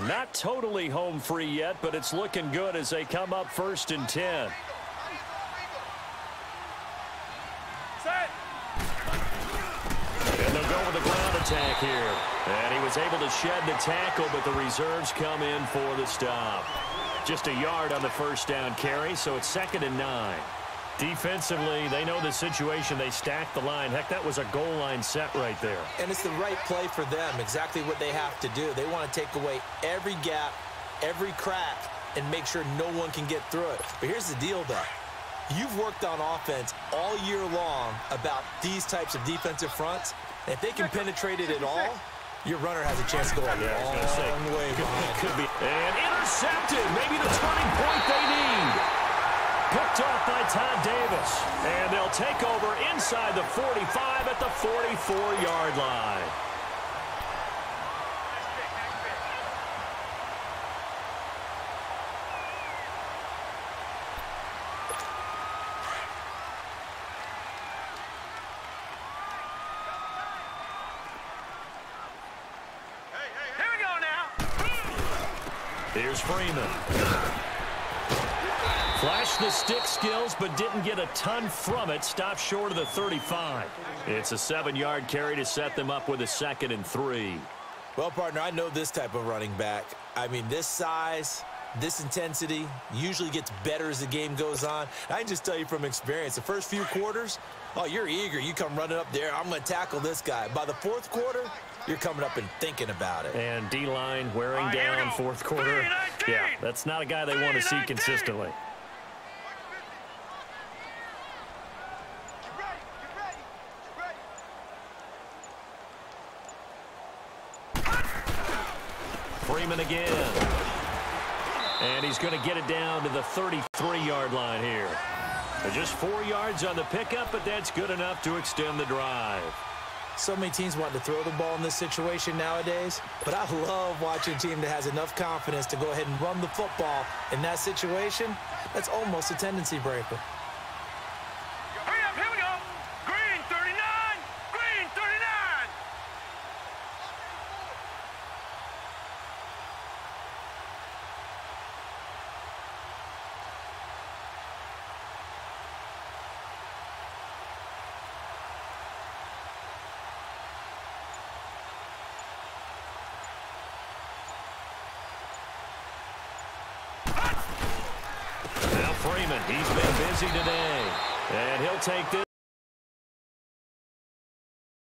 Not totally home free yet, but it's looking good as they come up 1st and 10. Set. And they'll go with the ground attack here. And he was able to shed the tackle, but the reserves come in for the stop. Just a yard on the first down carry, so it's 2nd and 9. Defensively, they know the situation. They stack the line. Heck, that was a goal line set right there. And it's the right play for them, exactly what they have to do. They want to take away every gap, every crack, and make sure no one can get through it. But here's the deal, though. You've worked on offense all year long about these types of defensive fronts. And if they can penetrate it at all, your runner has a chance to go a long way behind. Could be. And intercepted. Maybe the turning point they need. Picked off by Todd Davis. And they'll take over inside the 45 at the 44-yard line. Here we go now. Here's Freeman. Flashed the stick skills, but didn't get a ton from it. Stopped short of the 35. It's a 7-yard carry to set them up with a 2nd and 3. Well, partner, I know this type of running back. I mean, this size, this intensity usually gets better as the game goes on. I can just tell you from experience, the first few quarters, oh, you're eager. You come running up there, I'm going to tackle this guy. By the 4th quarter, you're coming up and thinking about it. And D-line wearing down 4th quarter. Yeah, that's not a guy they want to see consistently. Freeman again. And he's going to get it down to the 33-yard line here. Just 4 yards on the pickup, but that's good enough to extend the drive. So many teams want to throw the ball in this situation nowadays, but I love watching a team that has enough confidence to go ahead and run the football in that situation. That's almost a tendency breaker. Hurry up, here we go. Green 39, green 39. Freeman, he's been busy today. And he'll take this.